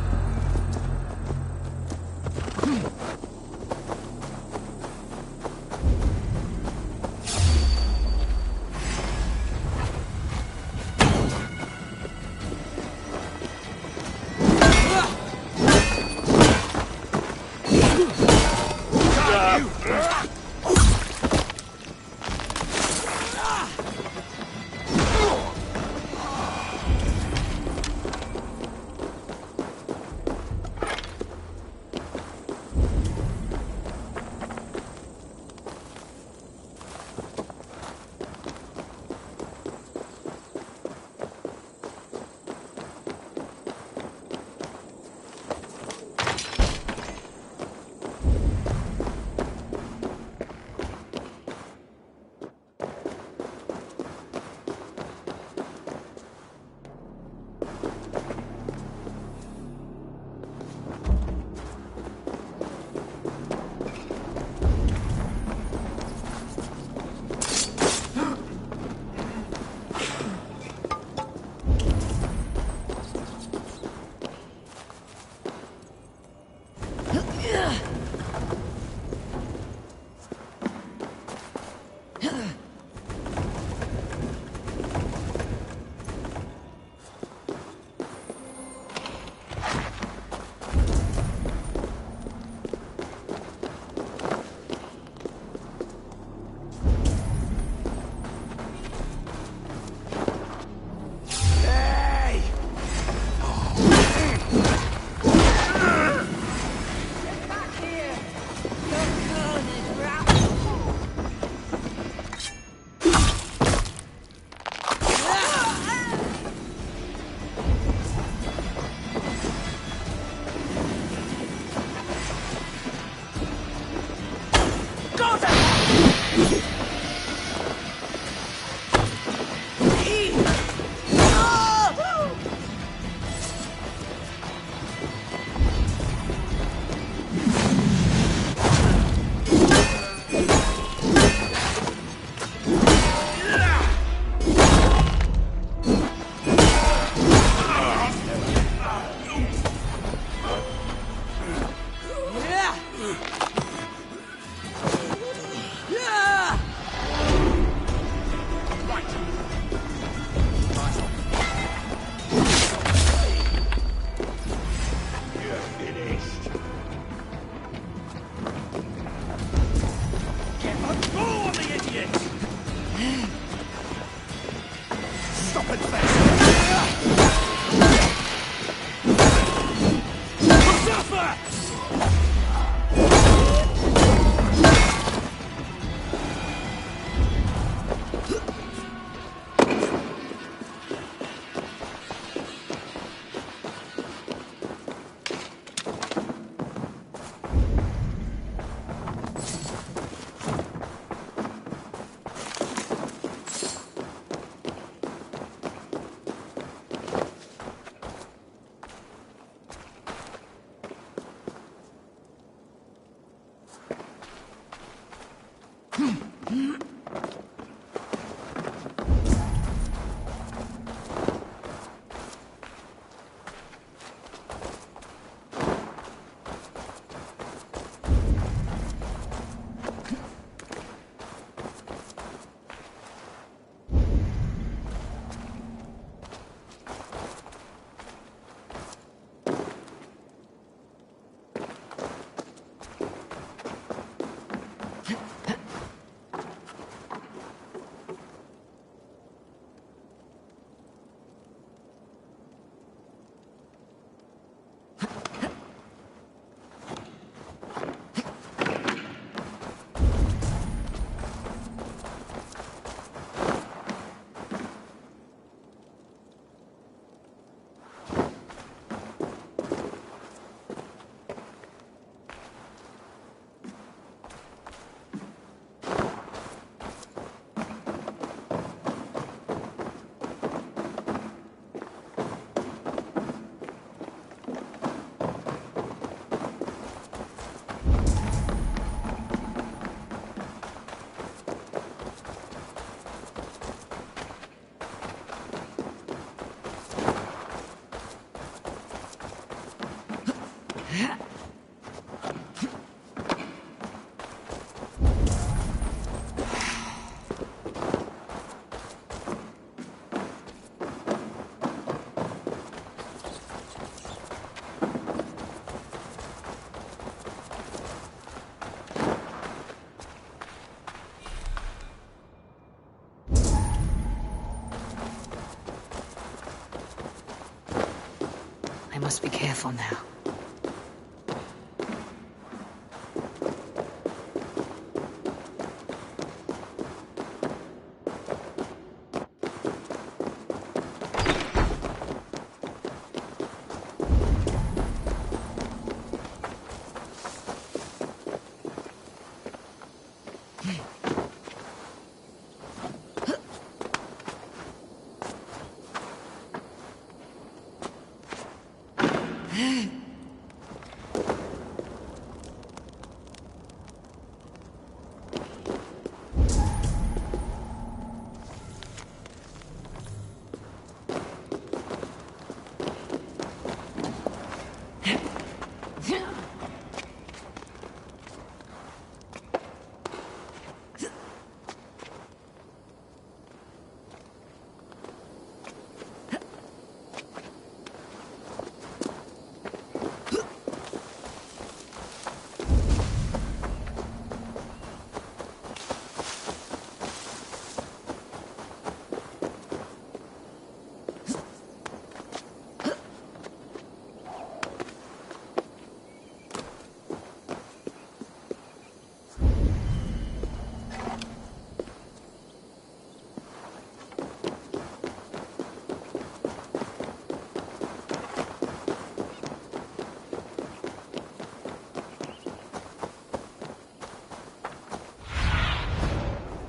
must be careful now.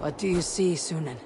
What do you see, Sunan?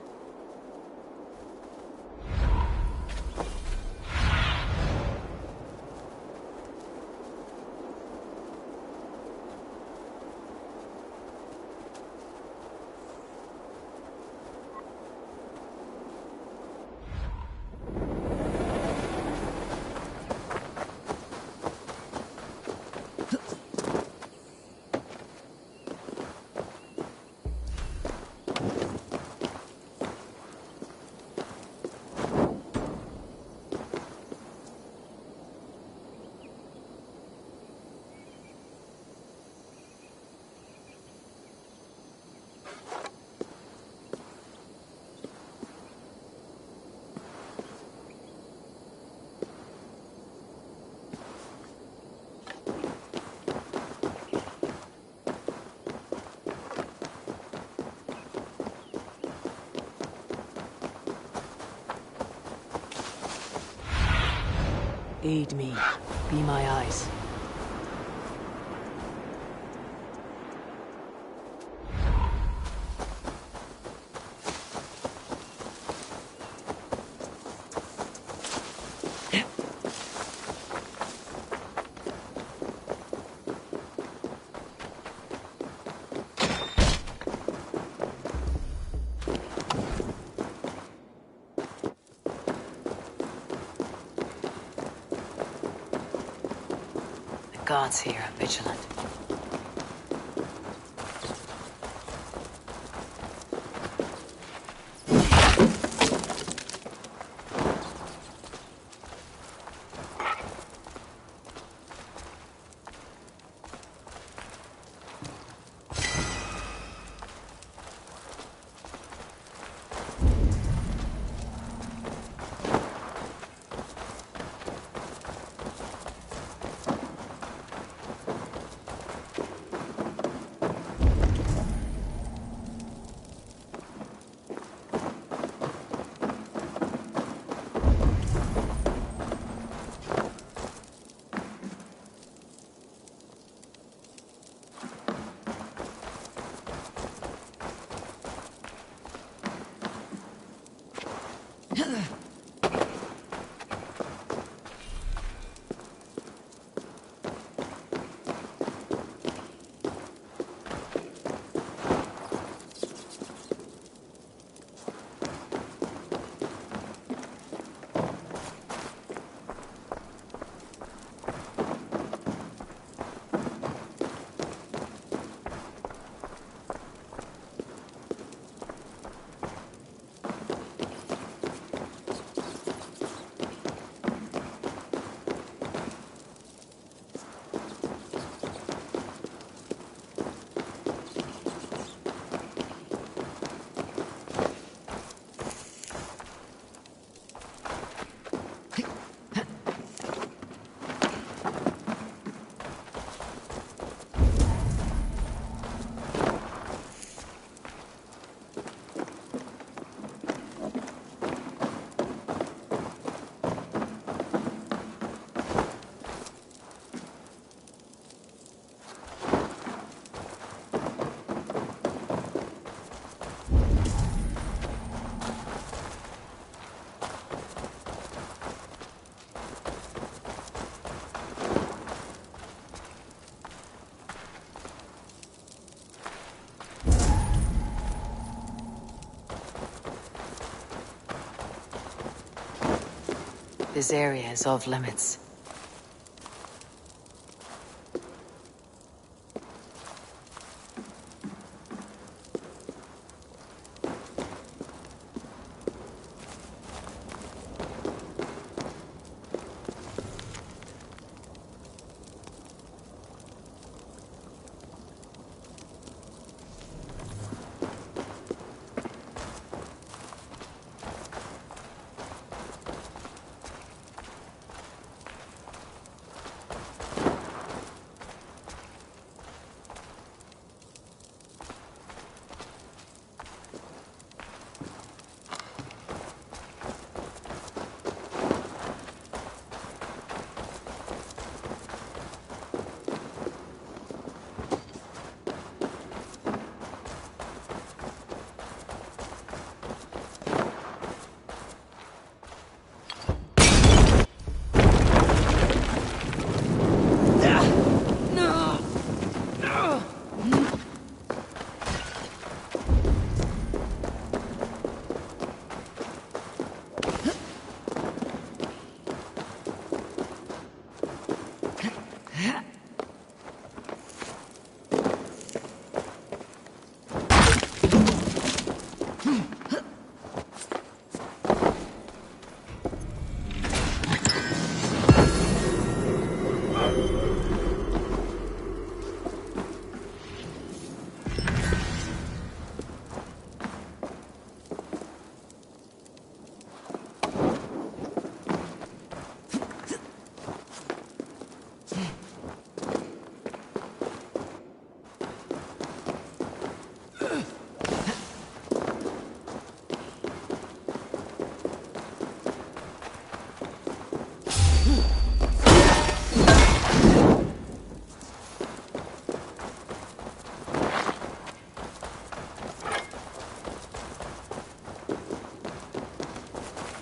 Aid me. Be my eyes. Guards here are vigilant. This area is off limits.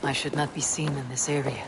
I should not be seen in this area.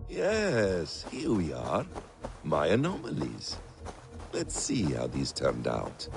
Yes, here we are. My anomalies. Let's see how these turned out.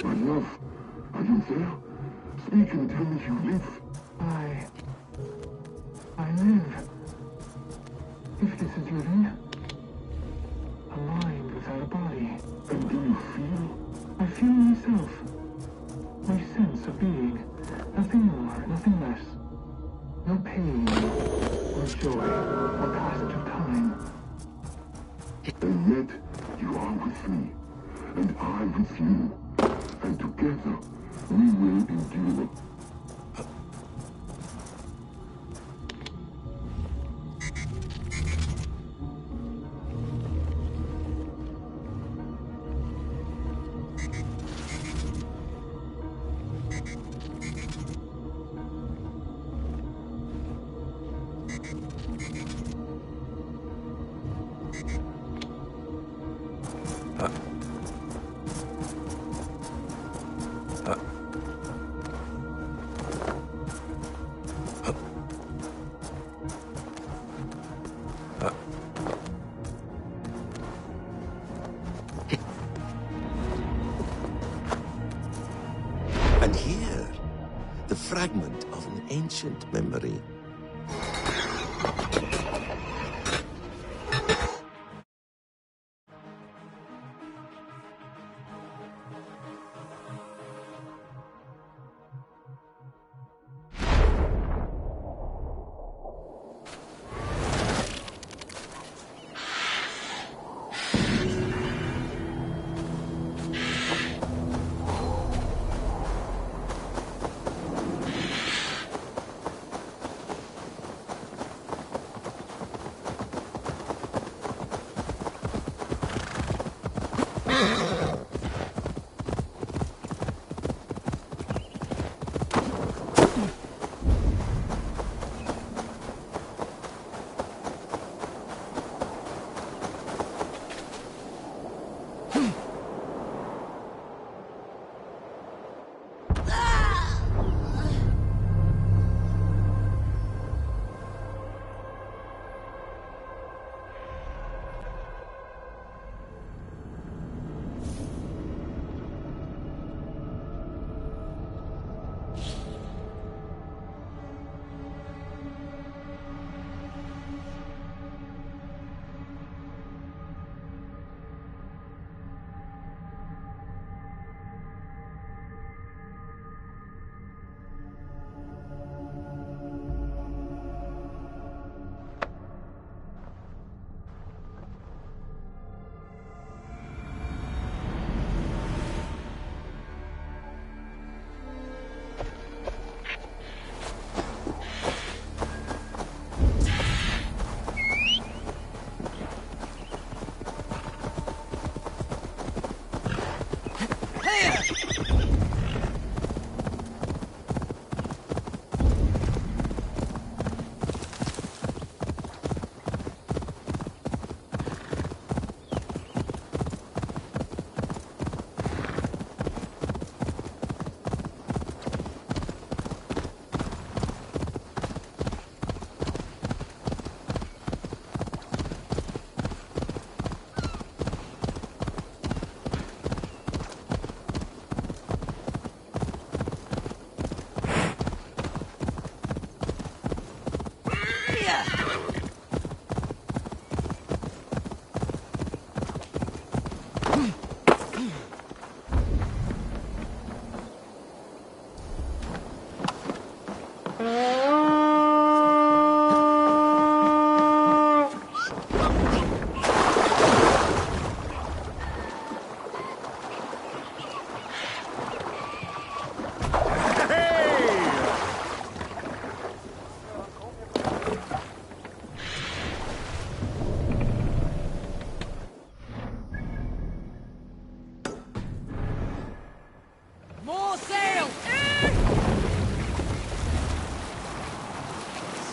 My love, are you there? Speak and tell me you live. I live. If this is living, a mind without a body. And do you feel? I feel myself. My sense of being. Nothing more, nothing less. No pain, or joy, or passage of time. And yet, you are with me, and I with you. And together, We will endure. And here, the fragment of an ancient memory.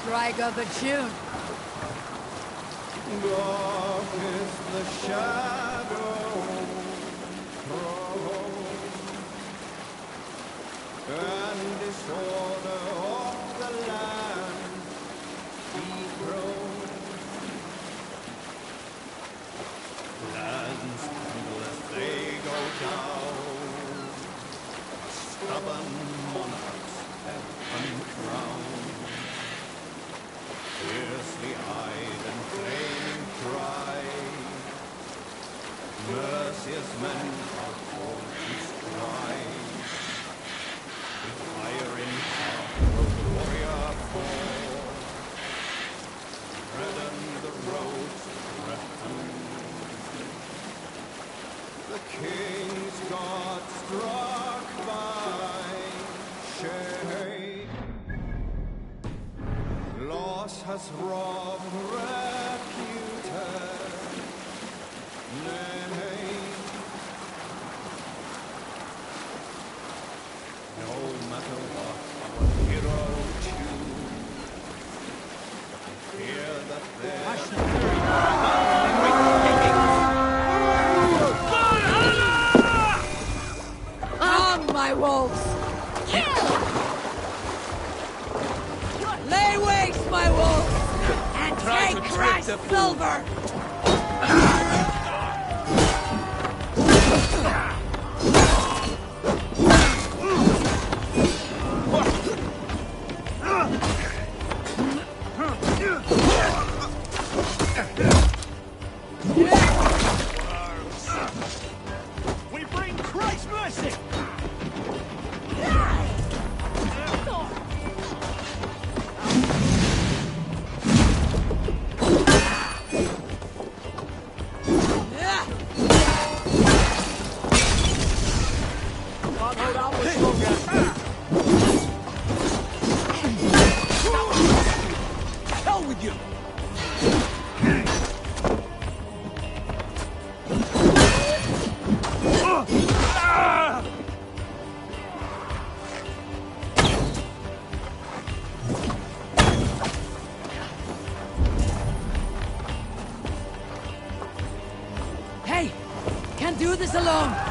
Strike up a tune. Dark is the shadow and disorder of the land he grows. Lands tremble as they go down. Stubborn monarchs have uncrowned. Fiercely eyed and flaming pride, merciless men are called to stride. With fire in heart, the warrior fall. Redden the roads, threaten. The king's God struck by was robbed, reputed. Nay, no matter what our hero choose, fear that Come, my wolves! Lay waste, my wolves! And Try take to Christ's trick the fool. silver! we bring Christ's mercy! Can't hold out much longer. Hell with you! Hey! Can't do this alone!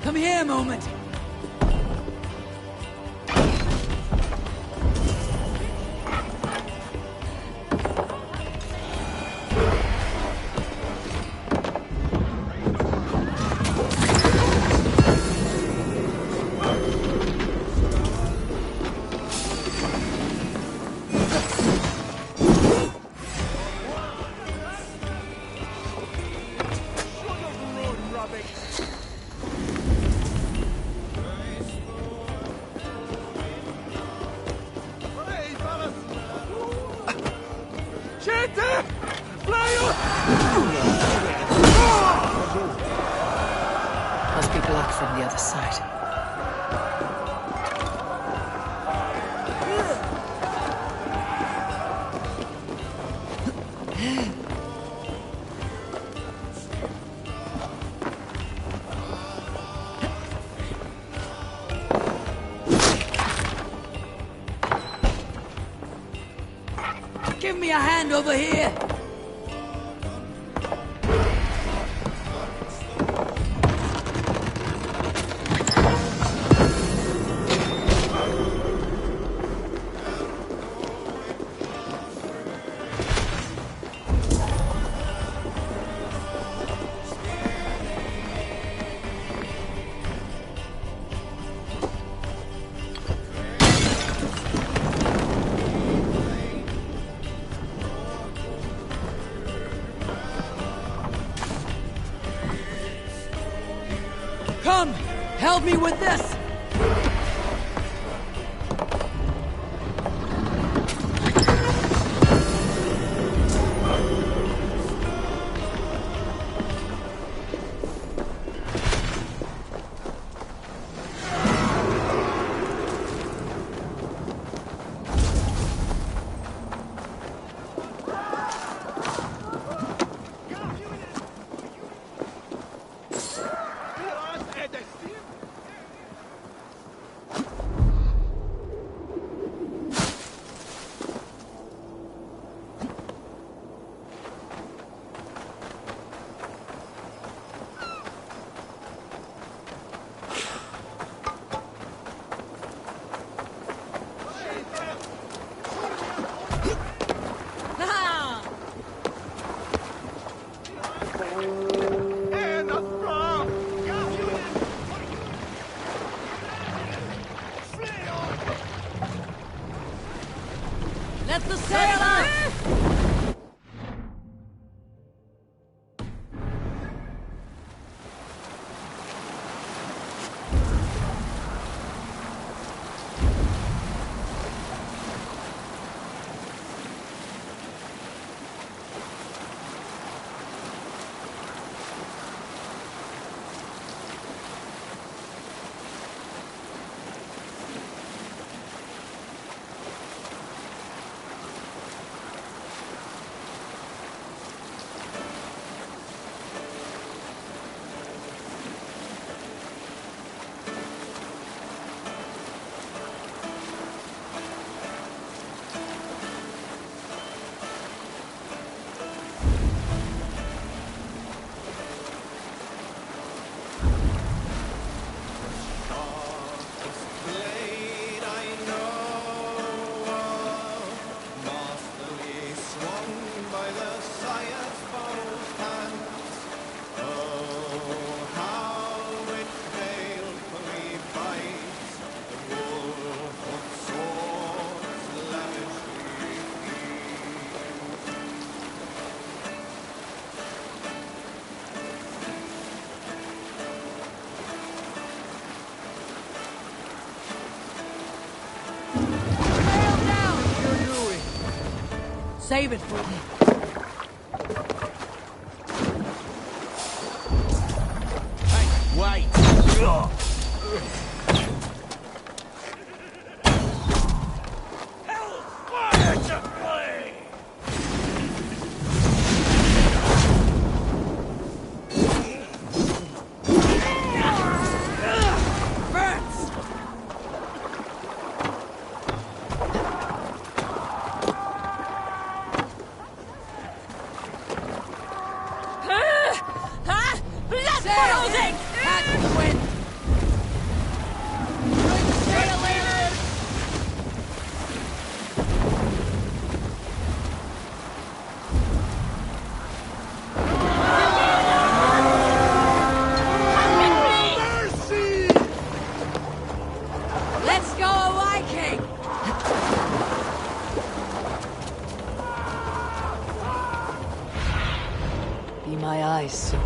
Come here a moment. luck from the other side. Give me a hand over here! Come! Help me with this! Let the sail out! Save it for me. Hey, wait! Hellfire to play! Be my eyes soon.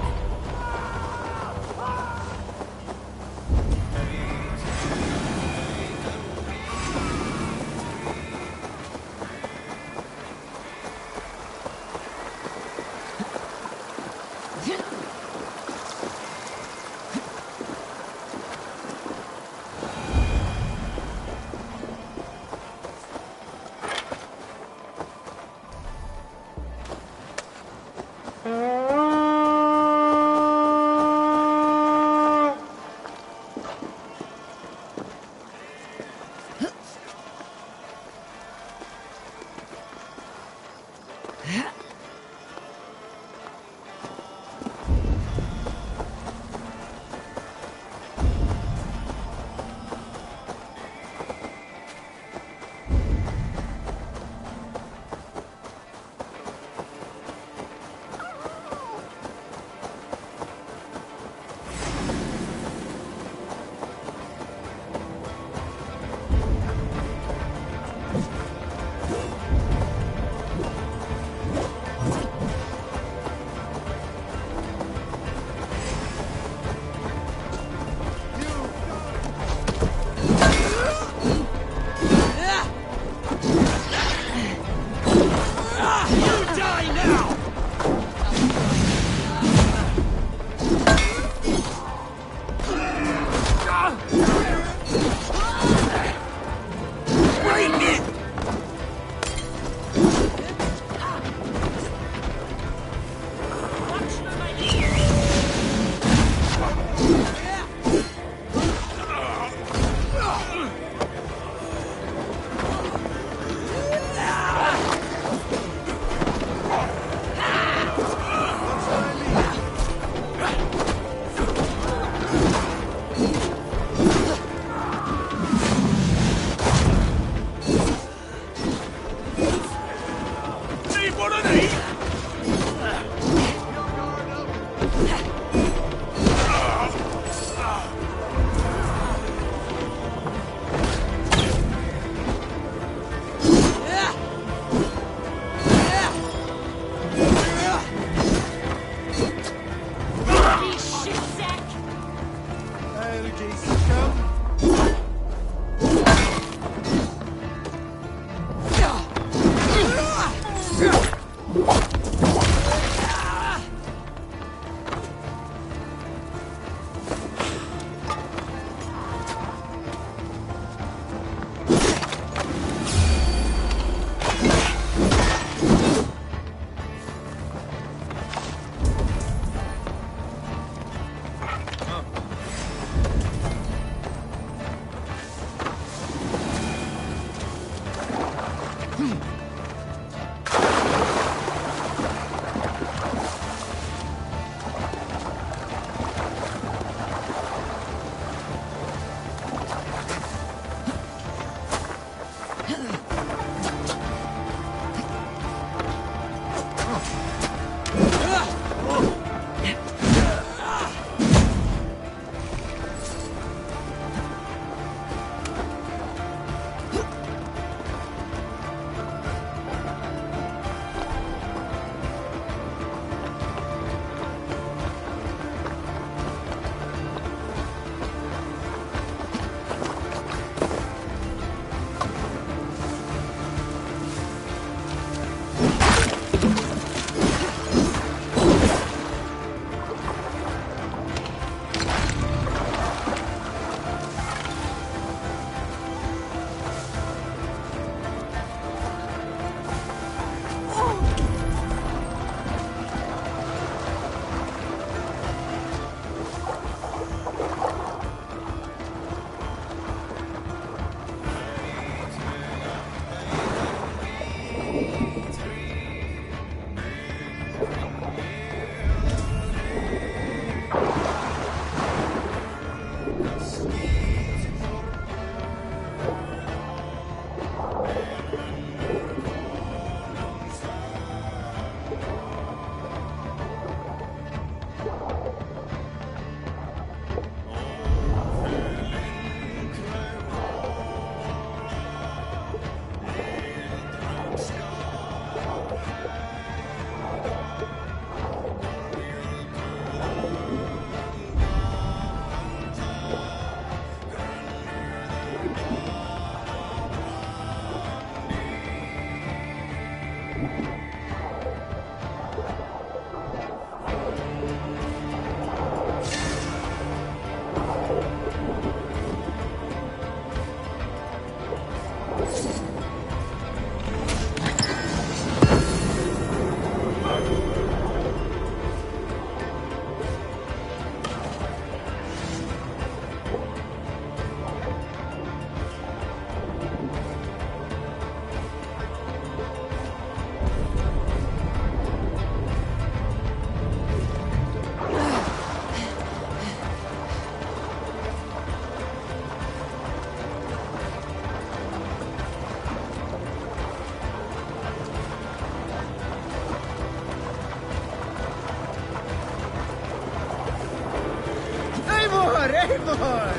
Eivor!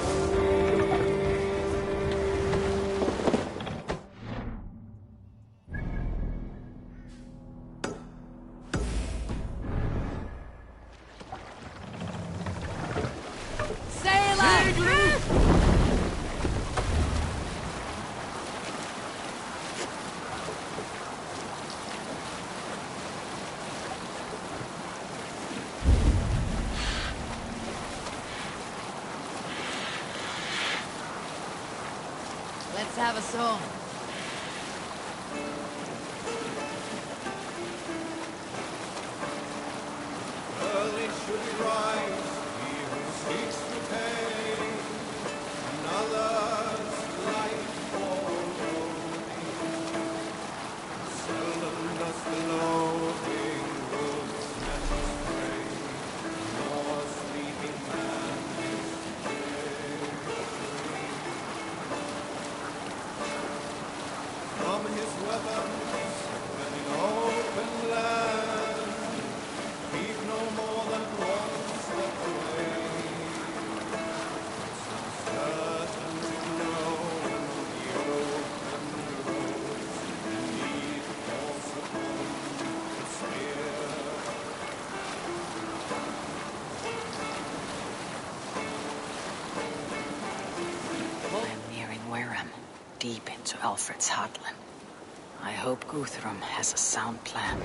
Let's have a song. Early should he rise, he who seeks to take another's life for glory. Seldom does the loathing wolf's nest prey, nor sleeping man his prey. From his weapons, when in open land, keep no more than one step away. It's uncertain to know the open roads, and need falls upon the spear. I'm nearing Wareham, deep into Alfred's heartland. I hope Guthrum has a sound plan.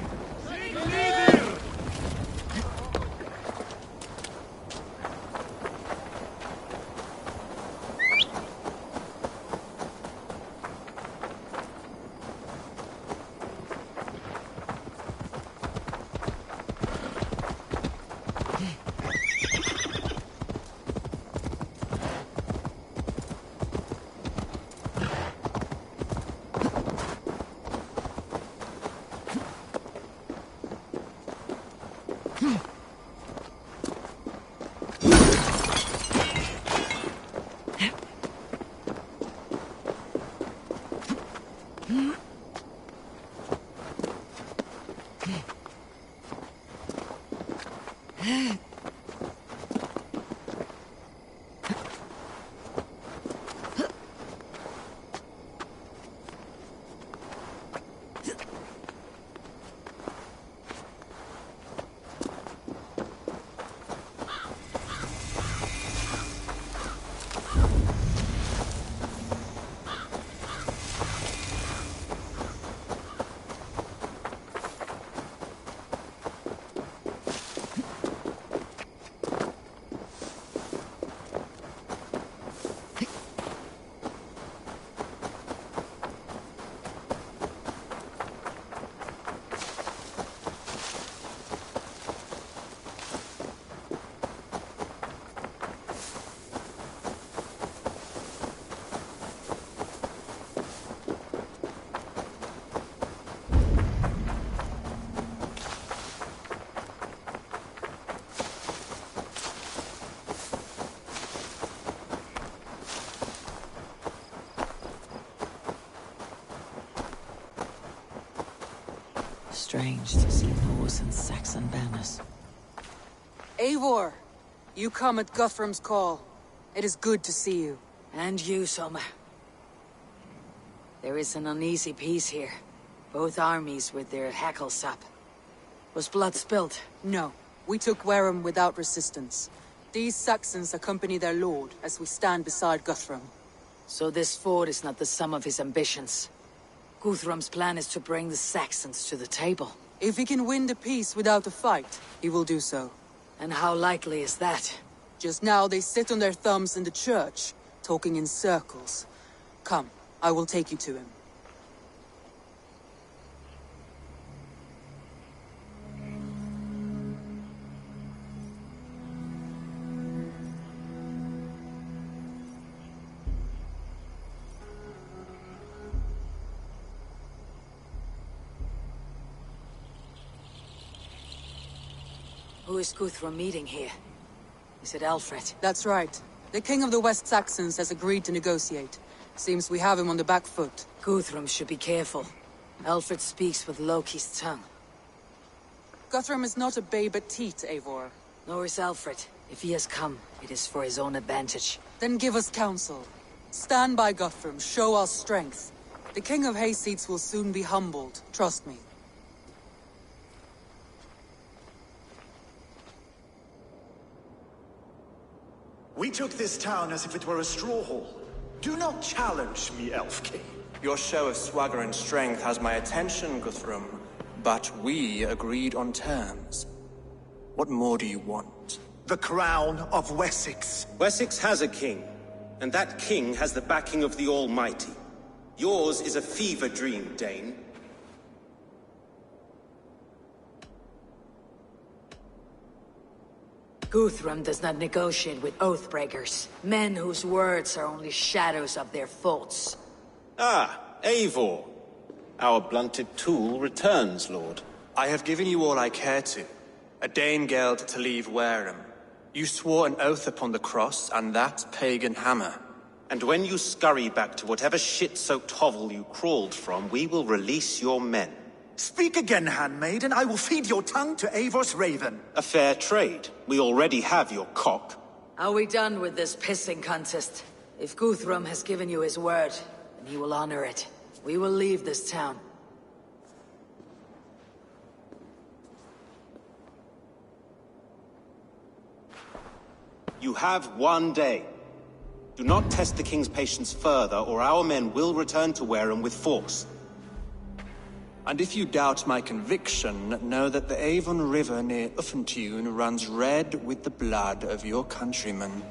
Strange to see Norse and Saxon banners. Eivor! You come at Guthrum's call. It is good to see you. And you, Soma. There is an uneasy peace here. Both armies with their hackles up. Was blood spilled? No. We took Wareham without resistance. These Saxons accompany their lord as we stand beside Guthrum. So this fort is not the sum of his ambitions. Guthrum's plan is to bring the Saxons to the table. If he can win the peace without a fight, he will do so. And how likely is that? Just now they sit on their thumbs in the church, talking in circles. Come, I will take you to him. Who is Guthrum meeting here? Is it Alfred? That's right. The king of the West Saxons has agreed to negotiate. Seems we have him on the back foot. Guthrum should be careful. Alfred speaks with Loki's tongue. Guthrum is not a babe at teat, Eivor. Nor is Alfred. If he has come, it is for his own advantage. Then give us counsel. Stand by Guthrum, show our strength. The King of Hayseeds will soon be humbled, trust me. We took this town as if it were a straw hall. Do not challenge me, Elf King. Your show of swagger and strength has my attention, Guthrum. But we agreed on terms. What more do you want? The crown of Wessex. Wessex has a king, and that king has the backing of the Almighty. Yours is a fever dream, Dane. Guthrum does not negotiate with oathbreakers, men whose words are only shadows of their faults. Ah, Eivor. Our blunted tool returns, Lord. I have given you all I care to. A Danegeld to leave Wareham. You swore an oath upon the cross, and that pagan hammer. And when you scurry back to whatever shit-soaked hovel you crawled from, we will release your men. Speak again, handmaid, and I will feed your tongue to Eivor's raven. A fair trade. We already have your cock. Are we done with this pissing contest? If Guthrum has given you his word, then he will honor it. We will leave this town. You have 1 day. Do not test the king's patience further, or our men will return to Wareham with force. And if you doubt my conviction, know that the Avon River near Uffentune runs red with the blood of your countrymen.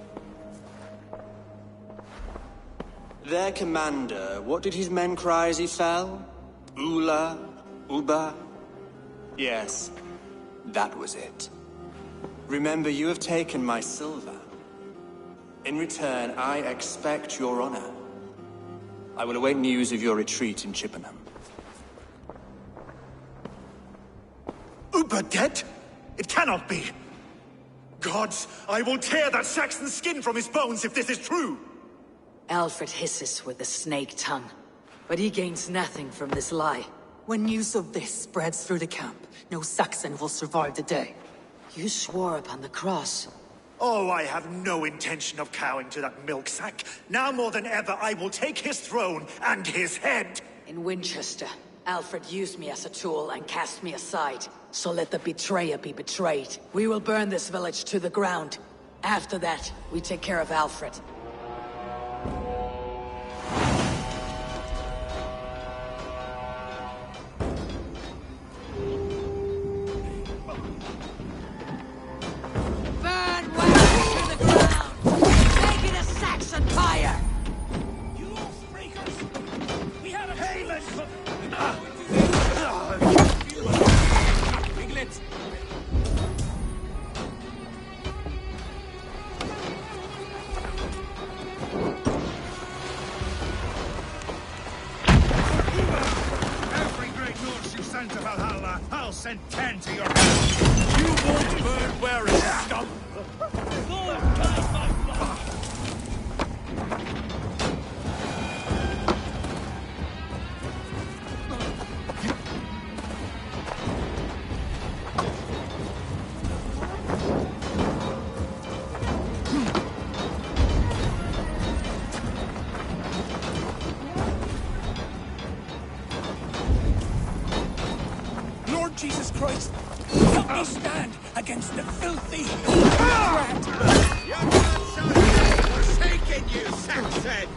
Their commander, what did his men cry as he fell? Ula? Uba? Yes, that was it. Remember, you have taken my silver. In return, I expect your honor. I will await news of your retreat in Chippenham. Uber dead? It cannot be. Gods, I will tear that Saxon's skin from his bones if this is true! Alfred hisses with a snake tongue, but he gains nothing from this lie. When news of this spreads through the camp, no Saxon will survive the day. You swore upon the cross. Oh, I have no intention of cowing to that milk sack. Now more than ever, I will take his throne and his head! In Winchester, Alfred used me as a tool and cast me aside. So let the betrayer be betrayed. We will burn this village to the ground. After that, we take care of Alfred. Burn Wessex to the ground! Make it a Saxon fire! You oathbreakers! We have a Haven! Piglet! Every great Norse you send to Valhalla, I'll send 10 to your house. You won't burn wearing scum. Lord Jesus Christ, help me stand against the filthy rat. You're not so forsaken, you Saxon!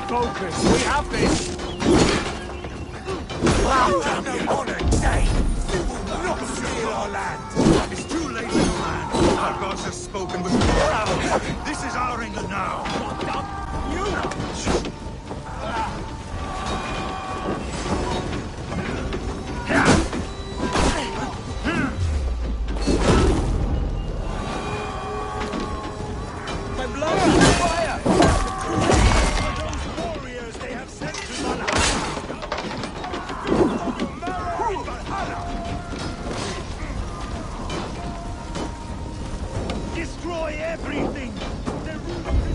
Focus, we have this. After the modern day, you will not steal our land. It's too late, little man. Our gods have spoken with power. This is our England now. My blood is fire. Those warriors they have sent to Valhalla! Destroy everything! The root of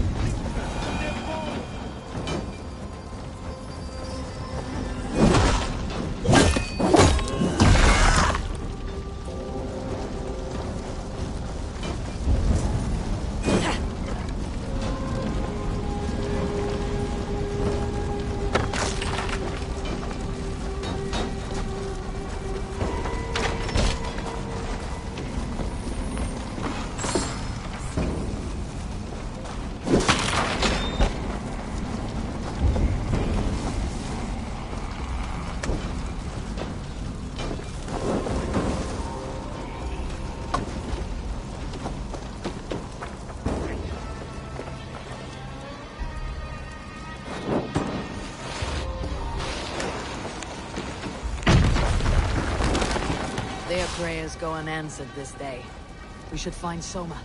prayers go unanswered this day. We should find Soma.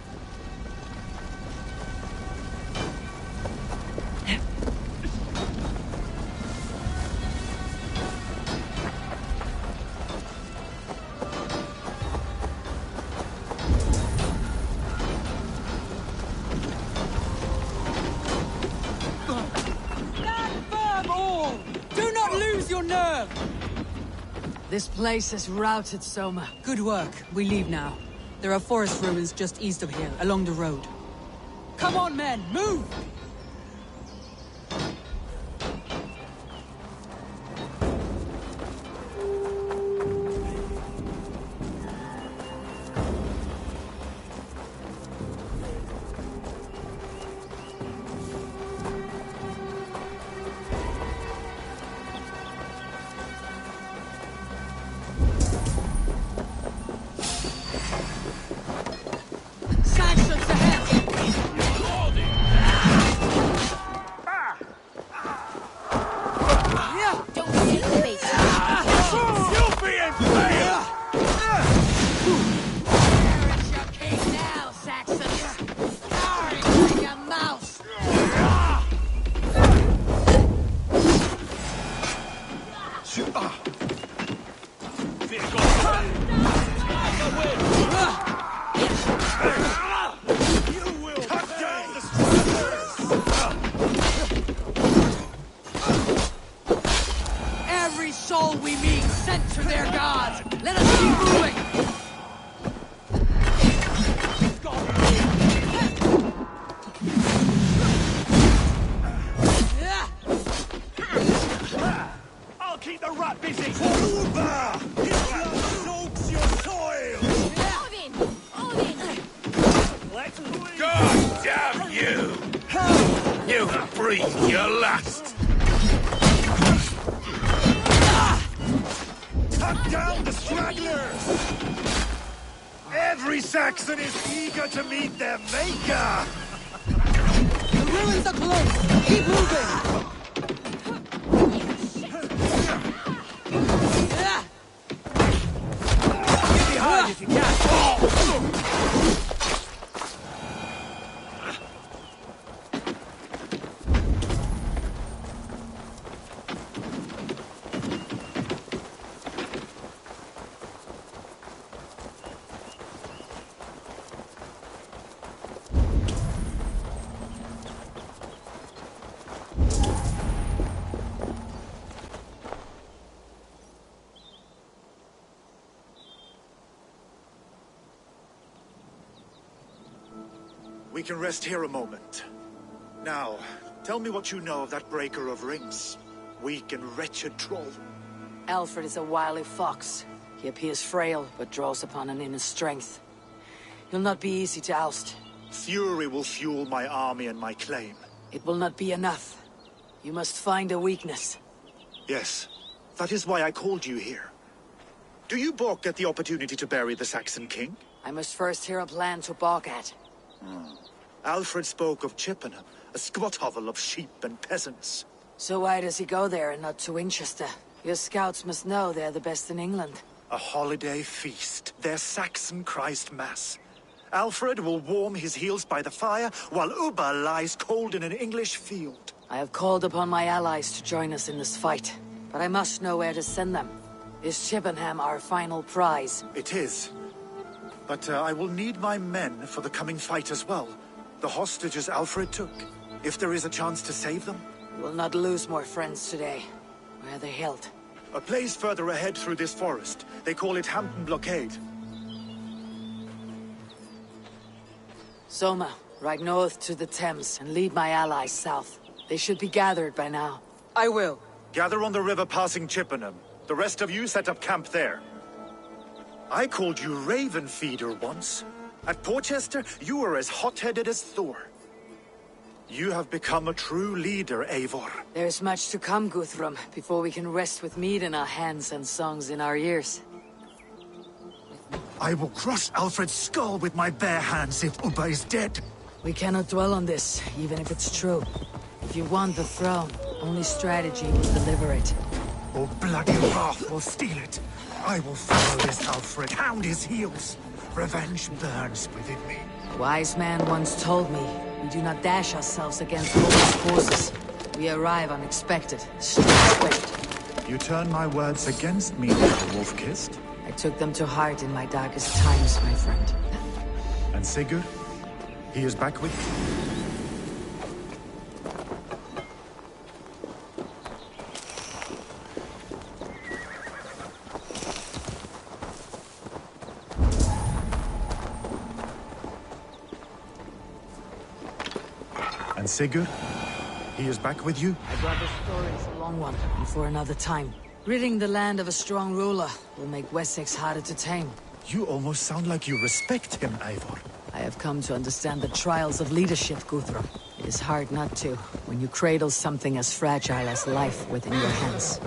This place has routed Soma. Good work. We leave now. There are forest ruins just east of here, along the road. Come on, men! Move! We can rest here a moment. Now, tell me what you know of that breaker of rings. Weak and wretched troll. Alfred is a wily fox. He appears frail, but draws upon an inner strength. He'll not be easy to oust. Fury will fuel my army and my claim. It will not be enough. You must find a weakness. Yes, that is why I called you here. Do you balk at the opportunity to bury the Saxon king? I must first hear a plan to balk at. Alfred spoke of Chippenham, a squat hovel of sheep and peasants. So why does he go there and not to Winchester? Your scouts must know they're the best in England. A holiday feast, their Saxon Christ Mass. Alfred will warm his heels by the fire, while Ubba lies cold in an English field. I have called upon my allies to join us in this fight, but I must know where to send them. Is Chippenham our final prize? It is. But I will need my men for the coming fight as well. The hostages Alfred took. If there is a chance to save them. We will not lose more friends today. Where are they held? A place further ahead through this forest. They call it Hampton Blockade. Soma, ride north to the Thames and lead my allies south. They should be gathered by now. I will. Gather on the river passing Chippenham. The rest of you set up camp there. I called you Raven Feeder once. At Porchester, you were as hot-headed as Thor. You have become a true leader, Eivor. There's much to come, Guthrum, before we can rest with mead in our hands and songs in our ears. I will crush Alfred's skull with my bare hands if Ubba is dead. We cannot dwell on this, even if it's true. If you want the throne, only strategy will deliver it. Or bloody wrath will steal it. I will follow this Alfred, hound his heels. Revenge burns within me. Wise man once told me, we do not dash ourselves against Odin's forces. We arrive unexpected, straight. You turn my words against me, little wolf-kissed. I took them to heart in my darkest times, my friend. And Sigurd? He is back with you? And Sigurd? He is back with you? My brother's story is a long one, and for another time. Ridding the land of a strong ruler will make Wessex harder to tame. You almost sound like you respect him, Eivor. I have come to understand the trials of leadership, Guthrum. It is hard not to, when you cradle something as fragile as life within your hands.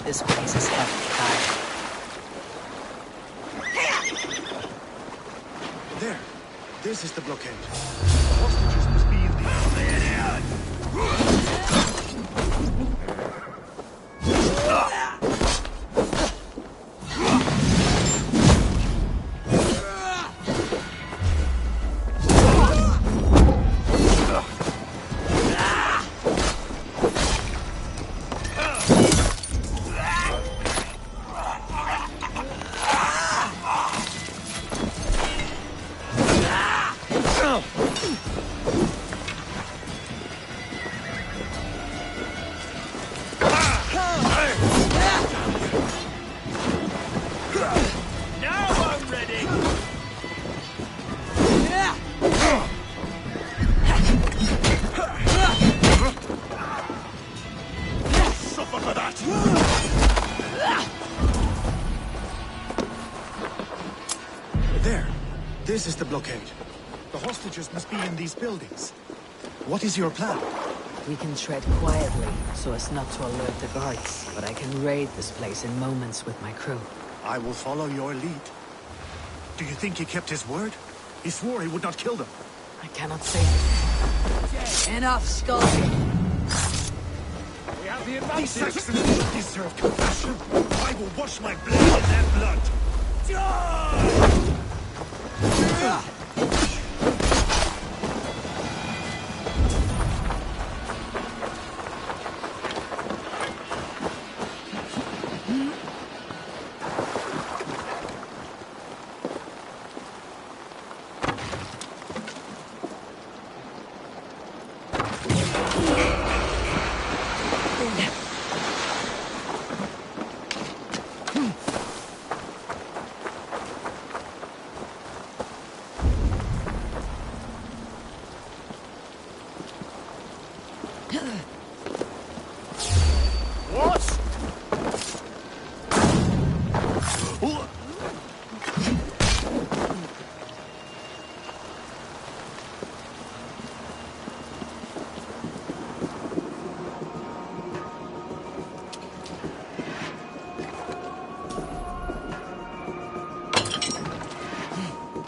This place is heavy, There. This is the blockade. The hostages must be in the... This is the blockade. The hostages must be in these buildings. What is your plan? We can tread quietly, so as not to alert the guards, but I can raid this place in moments with my crew. I will follow your lead. Do you think he kept his word? He swore he would not kill them. I cannot say it. Enough skulking! We have the advantage. These Saxons deserve compassion. I will wash my blade in their blood. Die!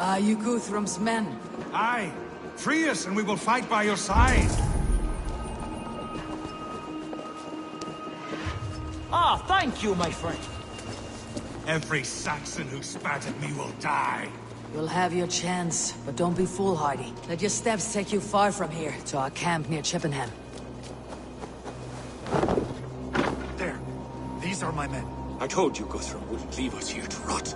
Are you Guthrum's men? Aye. Free us and we will fight by your side. Ah, thank you, my friend. Every Saxon who spat at me will die. You'll have your chance, but don't be foolhardy. Let your steps take you far from here, to our camp near Jötunheim. There. These are my men. I told you Guthrum wouldn't leave us here to rot.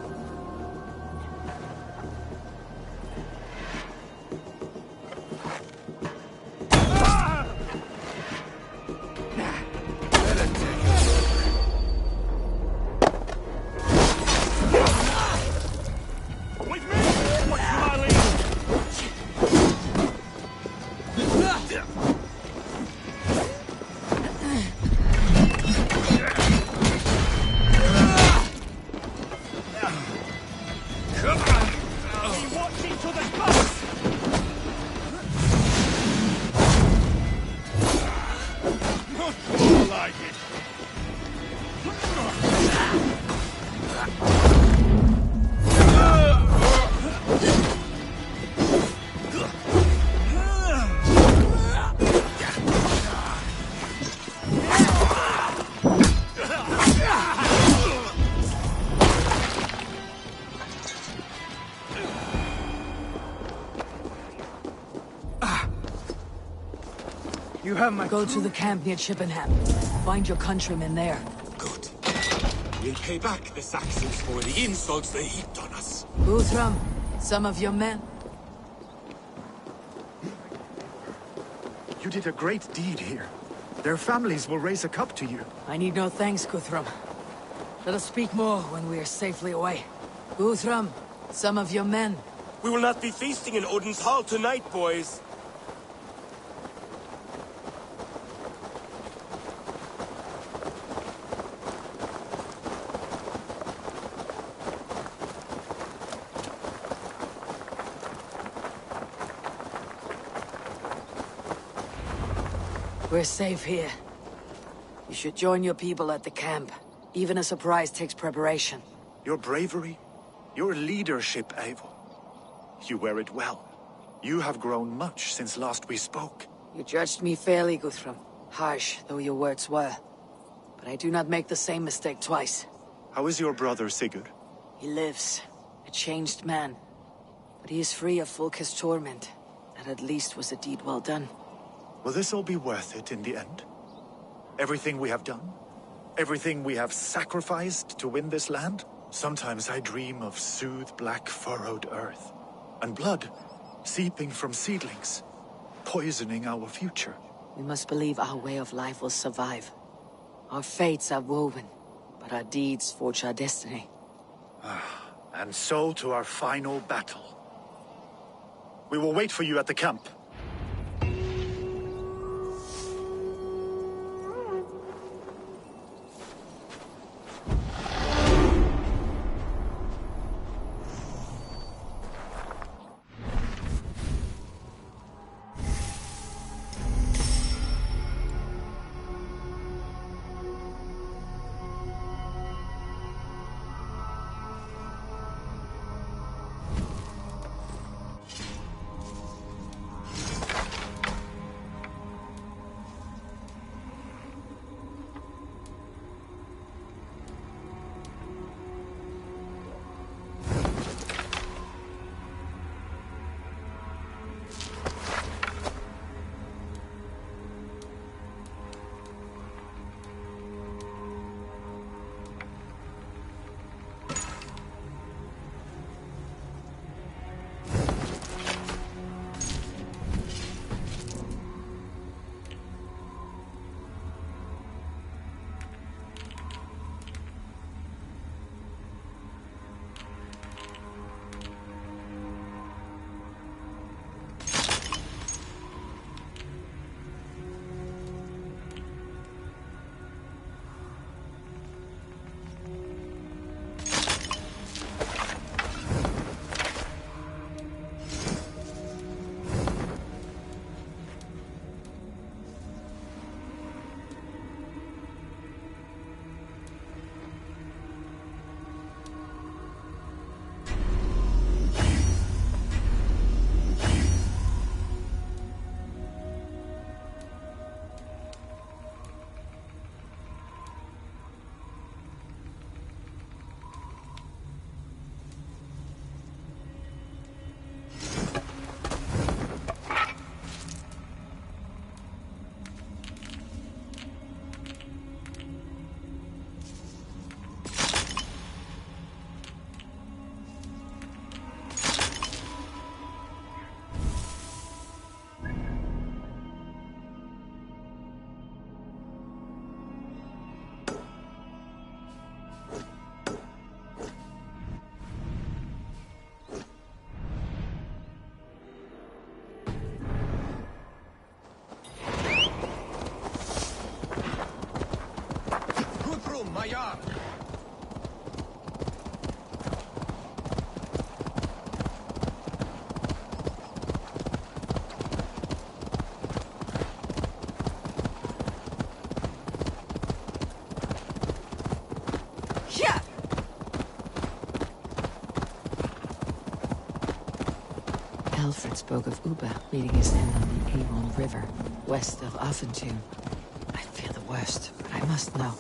Go to the camp near Chippenham. Find your countrymen there. Good. We'll pay back the Saxons for the insults they heaped on us. Guthrum, some of your men. You did a great deed here. Their families will raise a cup to you. I need no thanks, Guthrum. Let us speak more when we are safely away. Guthrum, some of your men. We will not be feasting in Odin's hall tonight, boys. We're safe here. You should join your people at the camp. Even a surprise takes preparation. Your bravery, your leadership, Eivor. You wear it well. You have grown much since last we spoke. You judged me fairly, Guthrum. Harsh though your words were. But I do not make the same mistake twice. How is your brother, Sigurd? He lives. A changed man. But he is free of Fulke's torment. That at least was a deed well done. Will this all be worth it in the end? Everything we have done? Everything we have sacrificed to win this land? Sometimes I dream of soothed black furrowed earth. And blood seeping from seedlings, poisoning our future. We must believe our way of life will survive. Our fates are woven, but our deeds forge our destiny. And so to our final battle. We will wait for you at the camp. Alfred spoke of Uba leading his men on the Avon River, west of Offentune. I fear the worst, but I must know.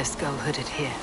best go hooded here.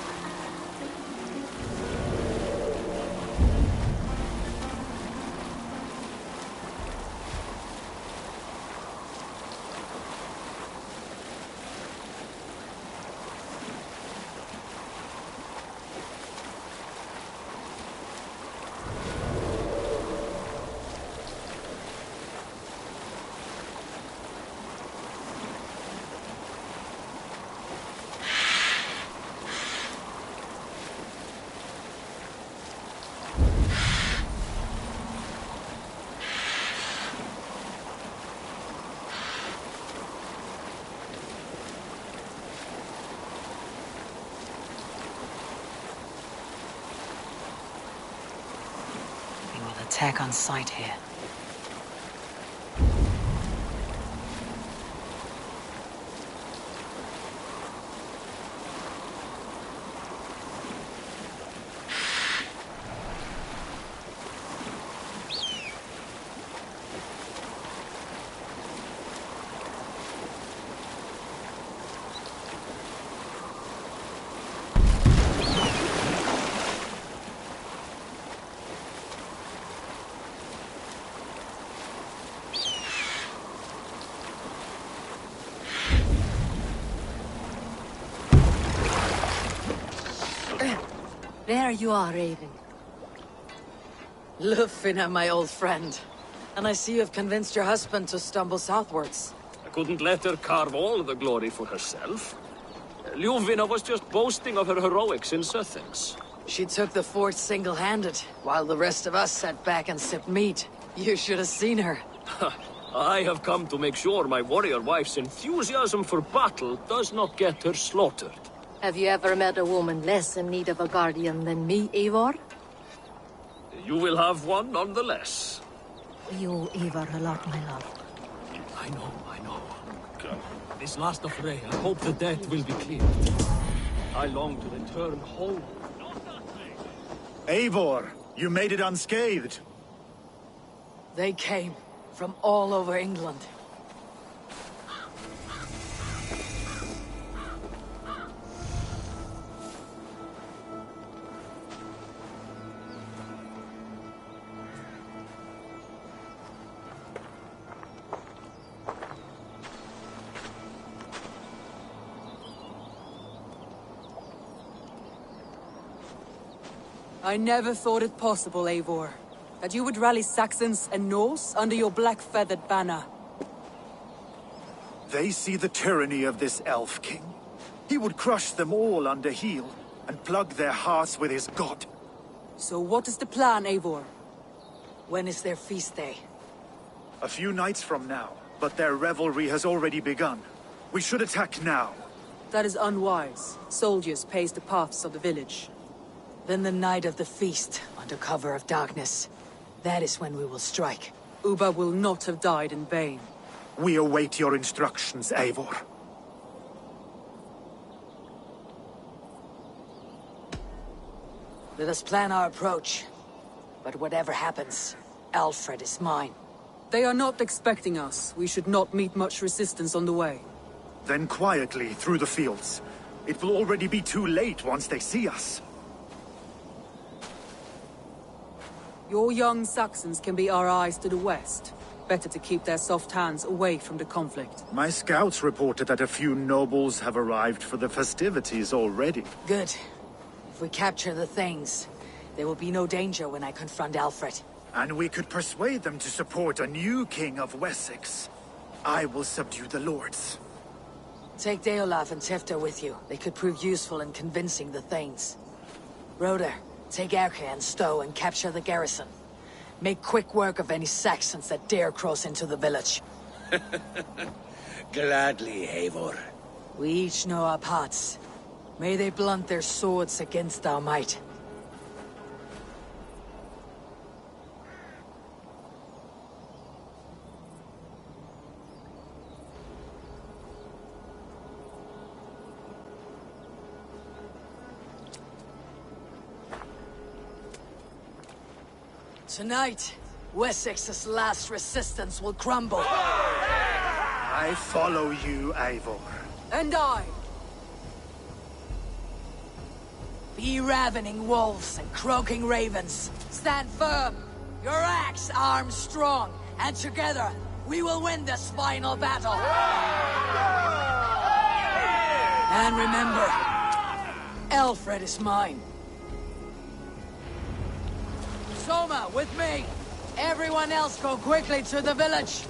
Attack on sight here. There you are, Raven. Lufina, my old friend. And I see you've convinced your husband to stumble southwards. I couldn't let her carve all the glory for herself. Ljuvina was just boasting of her heroics in Sussex. She took the fort single-handed, while the rest of us sat back and sipped mead. You should have seen her. I have come to make sure my warrior wife's enthusiasm for battle does not get her slaughtered. Have you ever met a woman less in need of a guardian than me, Eivor? You will have one nonetheless. We owe Eivor a lot, my love. I know. This last affray, I hope the debt will be clear. I long to return home. Eivor, you made it unscathed. They came from all over England. I never thought it possible, Eivor, that you would rally Saxons and Norse under your black-feathered banner. They see the tyranny of this elf king. He would crush them all under heel and plug their hearts with his god. So what is the plan, Eivor? When is their feast day? A few nights from now, but their revelry has already begun. We should attack now. That is unwise. Soldiers pace the paths of the village. Then the night of the feast, under cover of darkness. That is when we will strike. Ubba will not have died in vain. We await your instructions, Eivor. Let us plan our approach. But whatever happens, Alfred is mine. They are not expecting us. We should not meet much resistance on the way. Then quietly through the fields. It will already be too late once they see us. Your young Saxons can be our eyes to the west. Better to keep their soft hands away from the conflict. My scouts reported that a few nobles have arrived for the festivities already. Good. If we capture the things, there will be no danger when I confront Alfred. And we could persuade them to support a new king of Wessex. I will subdue the lords. Take Deolaf and Tifter with you. They could prove useful in convincing the Thanes. Roder, take Erke and Stowe and capture the garrison. Make quick work of any Saxons that dare cross into the village. Gladly, Eivor. We each know our parts. May they blunt their swords against our might. Tonight, Wessex's last resistance will crumble. I follow you, Eivor. And I. Ye ravening wolves and croaking ravens, stand firm! Your axe arms strong, and together we will win this final battle! And remember, Alfred is mine. Soma, with me! Everyone else go quickly to the village!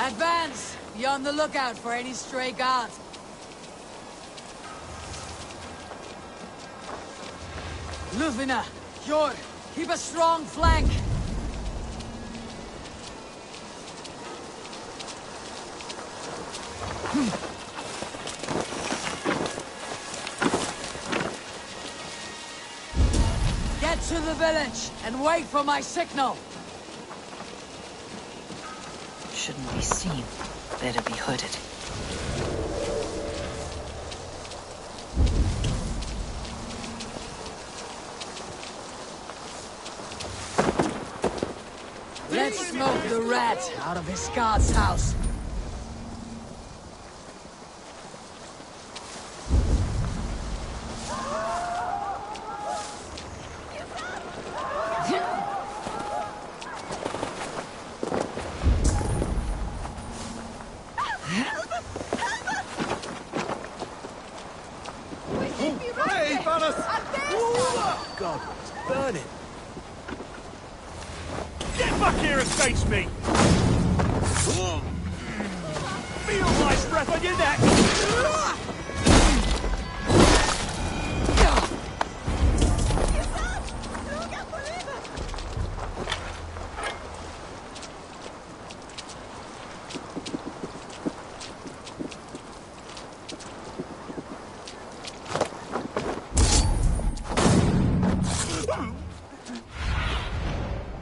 Advance! Be on the lookout for any stray guards. Lufina, Jord, keep a strong flank! Get to the village and wait for my signal! Shouldn't be seen. Better be hooded. Let's smoke the rat out of his guard's house. God, it's burning. Get back here and face me! Feel my breath on your neck!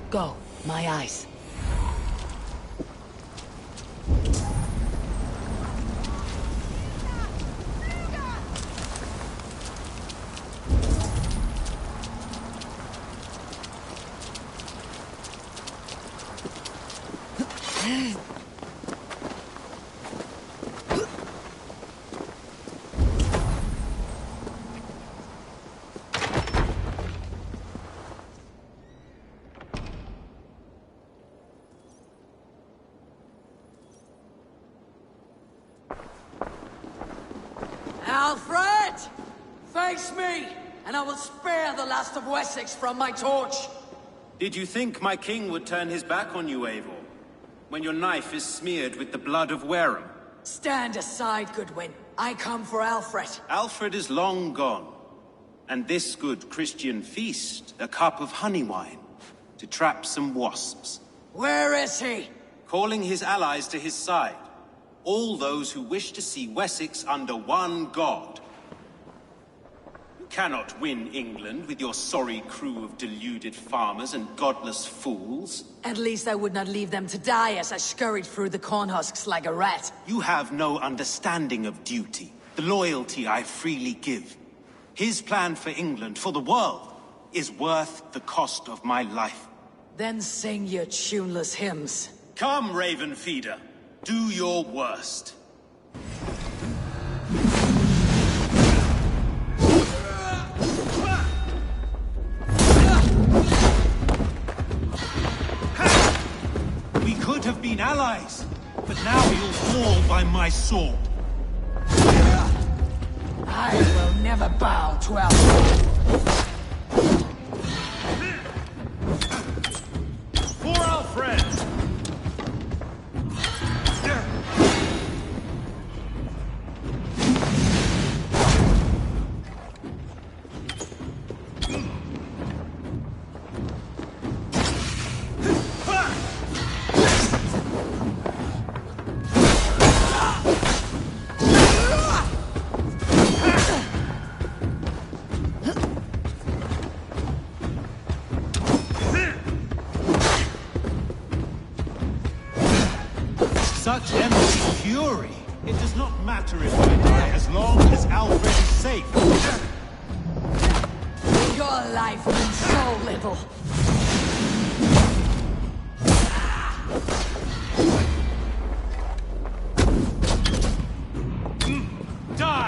Go, my eyes. Alfred! Face me, and I will spare the last of Wessex from my torch! Did you think my king would turn his back on you, Eivor? When your knife is smeared with the blood of Wareham? Stand aside, Goodwin. I come for Alfred. Alfred is long gone. And this good Christian feast, a cup of honey wine, to trap some wasps. Where is he? Calling his allies to his side. All those who wish to see Wessex under one god. You cannot win England with your sorry crew of deluded farmers and godless fools. At least I would not leave them to die as I scurried through the corn husks like a rat. You have no understanding of duty, the loyalty I freely give. His plan for England, for the world, is worth the cost of my life. Then sing your tuneless hymns. Come, Raven Feeder. Do your worst. We could have been allies, but now you'll fall by my sword. I will never bow to Alfred. For Alfred! Such empty fury. It does not matter if I die, as long as Alfred is safe. Your life means so little.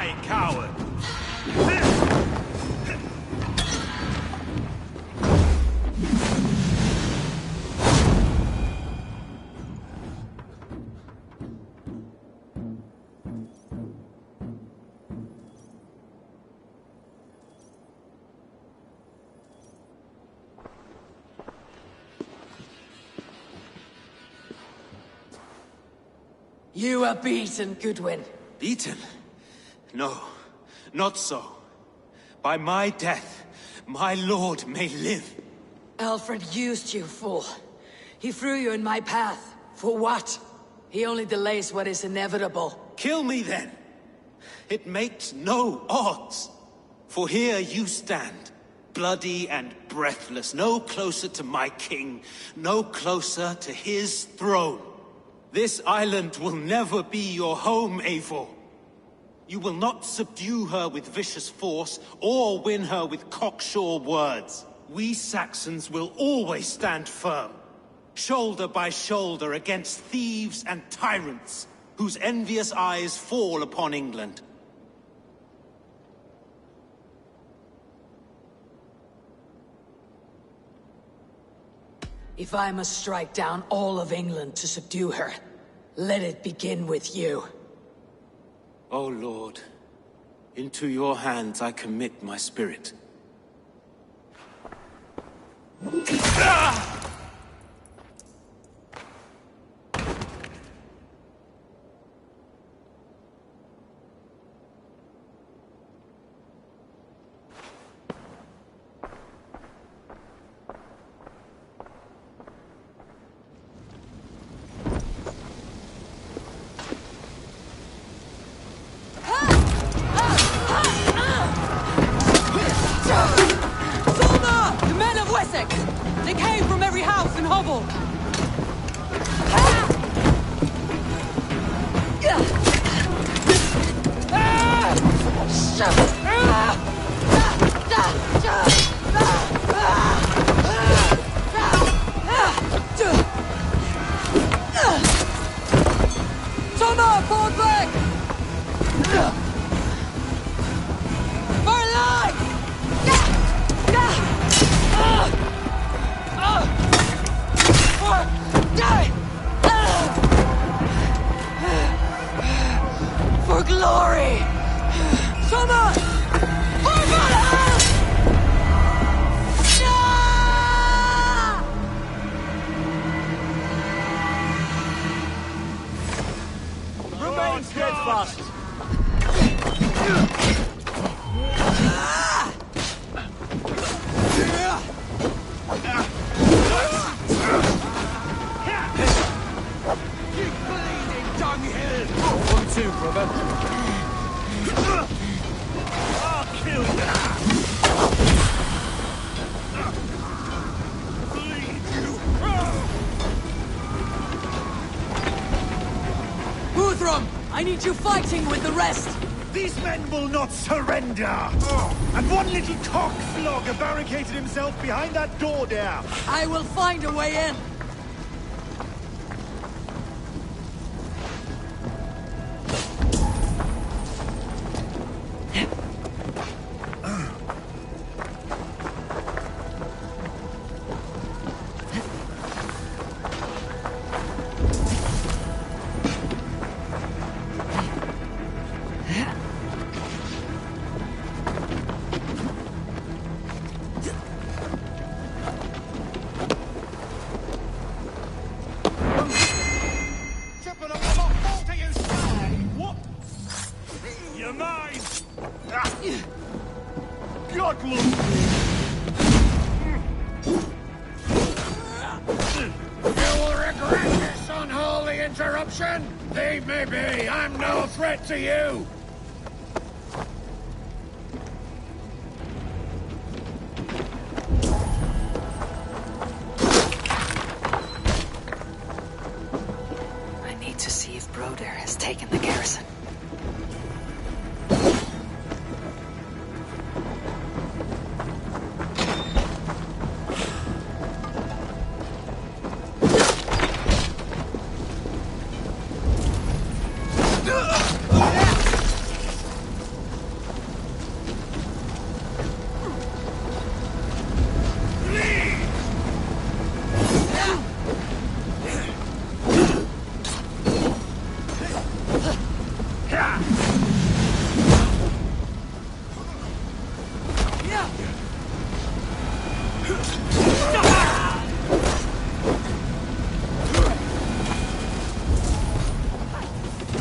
Die, coward! You are beaten, Goodwin. Beaten? No, not so. By my death, my lord may live. Alfred used you, fool. He threw you in my path. For what? He only delays what is inevitable. Kill me then. It makes no odds. For here you stand, bloody and breathless, no closer to my king, no closer to his throne. This island will never be your home, Eivor. You will not subdue her with vicious force, or win her with cocksure words. We Saxons will always stand firm, shoulder by shoulder against thieves and tyrants, whose envious eyes fall upon England. If I must strike down all of England to subdue her, let it begin with you. O Lord, into your hands I commit my spirit. They came from every house and hovel! Toma, forward back! For life! For glory! Soma! For Valhalla! Remain steadfast! Too, brother. I'll kill you! Bleed you! Guthrum, I need you fighting with the rest! These men will not surrender! And one little cockflogger barricaded himself behind that door there! I will find a way in! You're mine! God look! You will regret this unholy interruption! Leave me be! I'm no threat to you! I need to see if Broder has taken the garrison.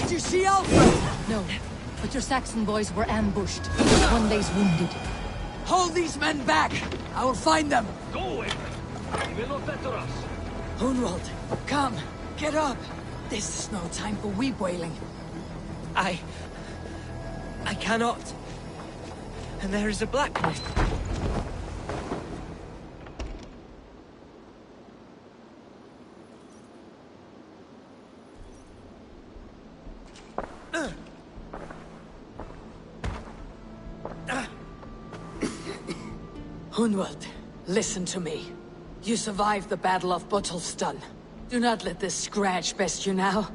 Did you see Alfred? No, but your Saxon boys were ambushed. One lays wounded. Hold these men back! I will find them! Go away! They will not better us. Hunwald, come! Get up! This is no time for weep wailing. I cannot. And there is a blackness. Hunwald, listen to me. You survived the Battle of Bottleston. Do not let this scratch best you now.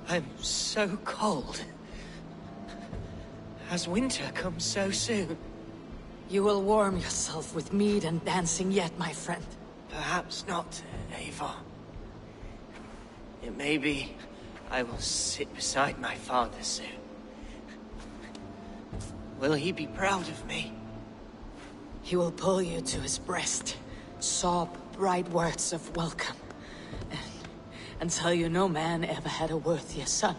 I'm so cold. Has winter come so soon? You will warm yourself with mead and dancing yet, my friend. Perhaps not, Eivor. It may be I will sit beside my father soon. Will he be proud of me? He will pull you to his breast, sob bright words of welcome, and tell you no man ever had a worthier son.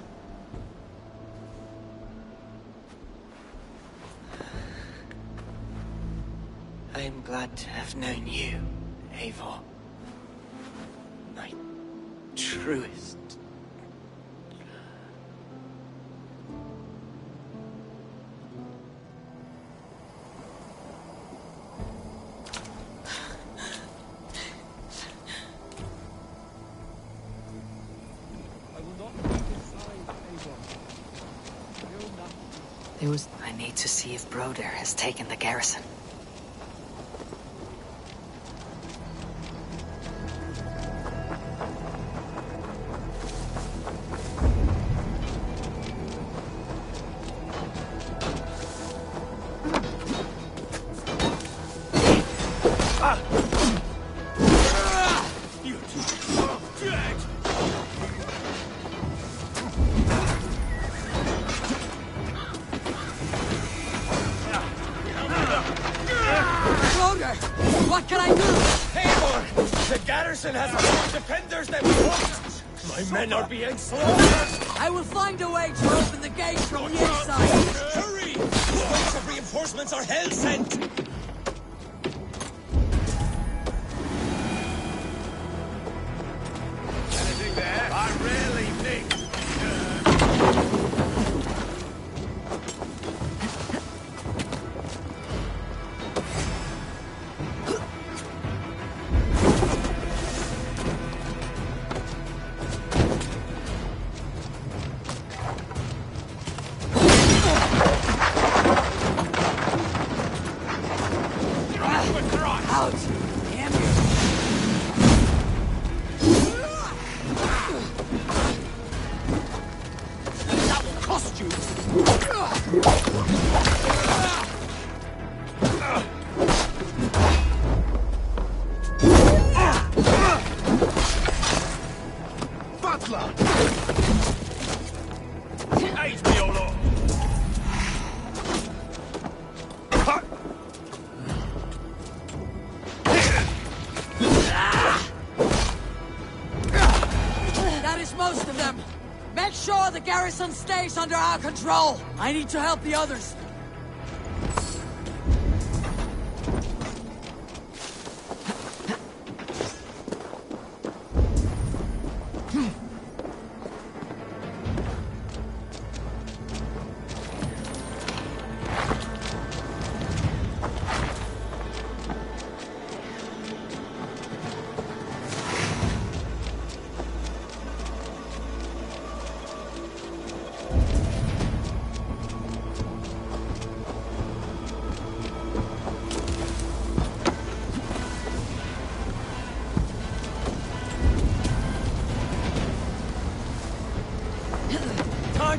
I am glad to have known you, Eivor. My truest. I need to see if Broder has taken the garrison. What can I do? Eivor! The garrison has more defenders than we want! My men are being slaughtered! I will find a way to open the gate from the inside! Hurry! Waves of reinforcements are hell sent! Anything there? I really think... Most of them! Make sure the garrison stays under our control! I need to help the others!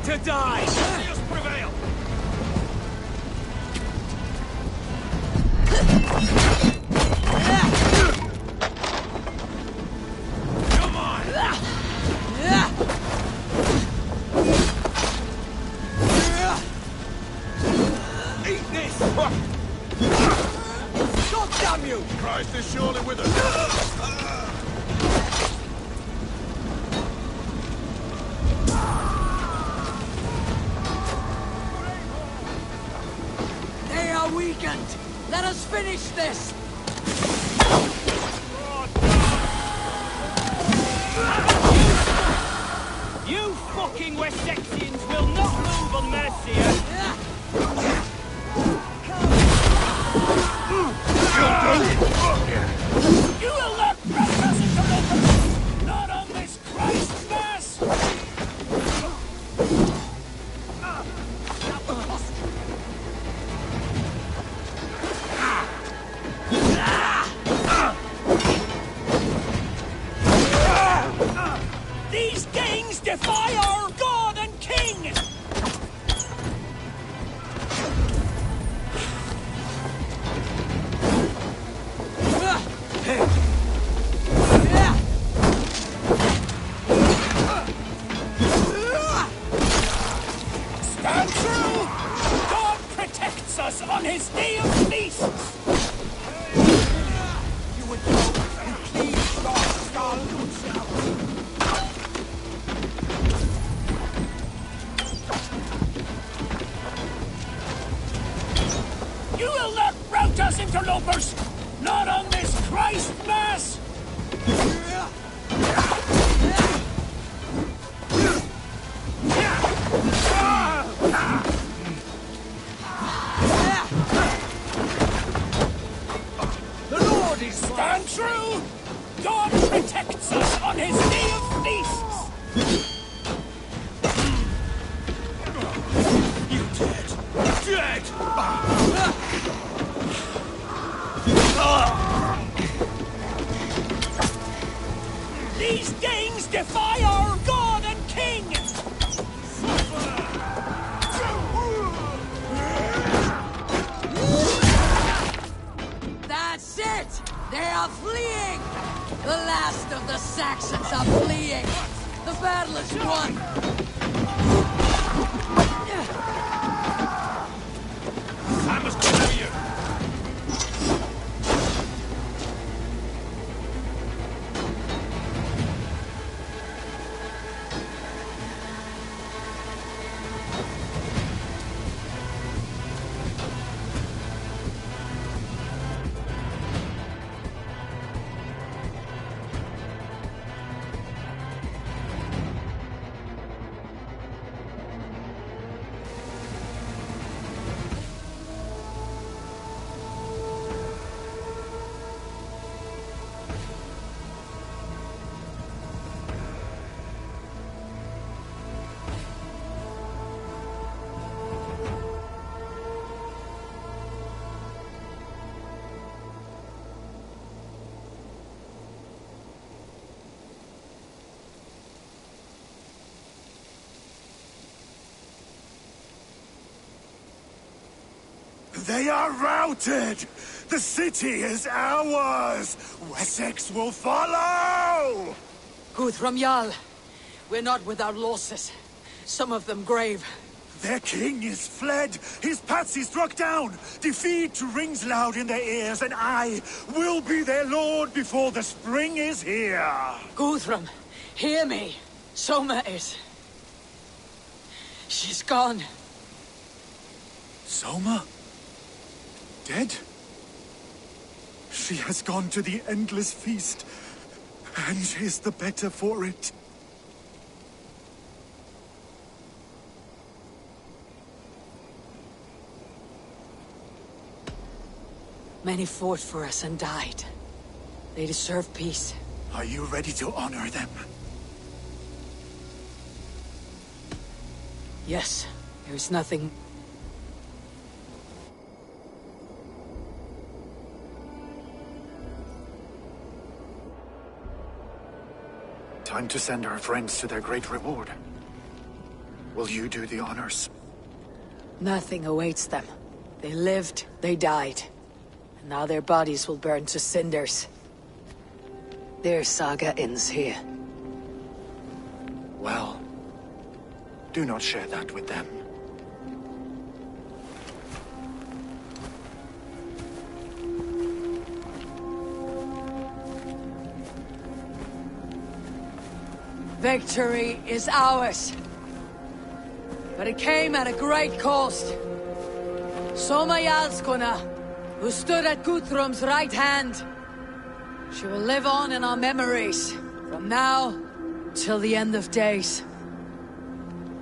To die! Just prevail! Come on! are weakened! Let us finish this! You fucking Wessexians will not move on Mercia! You will not press us into open! Not on this Christ mass! These gangs defy our God and King! Stand true! God protects us on his day of feasts! You would please God, You will not rout us, interlopers! Not on this Christ Mass! The Lord is stand true! God protects us on his day of feasts! You dead! Dead! These gangs defy our God and King! That's it! They are fleeing! The last of the Saxons are fleeing! The battle is won! I must go to you! They are routed! The city is ours! Wessex will follow! Guthrum Jarl, we're not without losses. Some of them grave. Their king is fled! His patsy struck down! Defeat rings loud in their ears, and I will be their lord before the spring is here! Guthrum, hear me. Soma is... she's gone. Soma? Dead? She has gone to the endless feast, and is the better for it. Many fought for us and died. They deserve peace. Are you ready to honor them? Yes, there is nothing... Time to send our friends to their great reward. Will you do the honors? Nothing awaits them. They lived, they died. And now their bodies will burn to cinders. Their saga ends here. Well, do not share that with them. Victory is ours. But it came at a great cost. Soma Jarlskona, who stood at Guthrum's right hand. She will live on in our memories, from now till the end of days.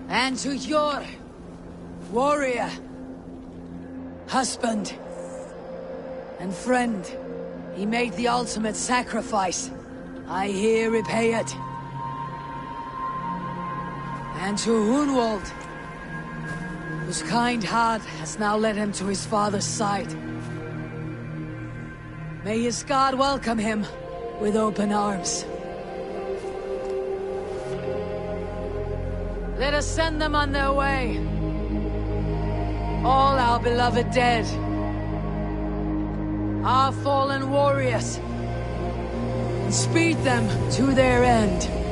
And to your warrior, husband, and friend, he made the ultimate sacrifice. I here repay it. And to Hunwald, whose kind heart has now led him to his father's side. May his God welcome him with open arms. Let us send them on their way. All our beloved dead. Our fallen warriors. And speed them to their end.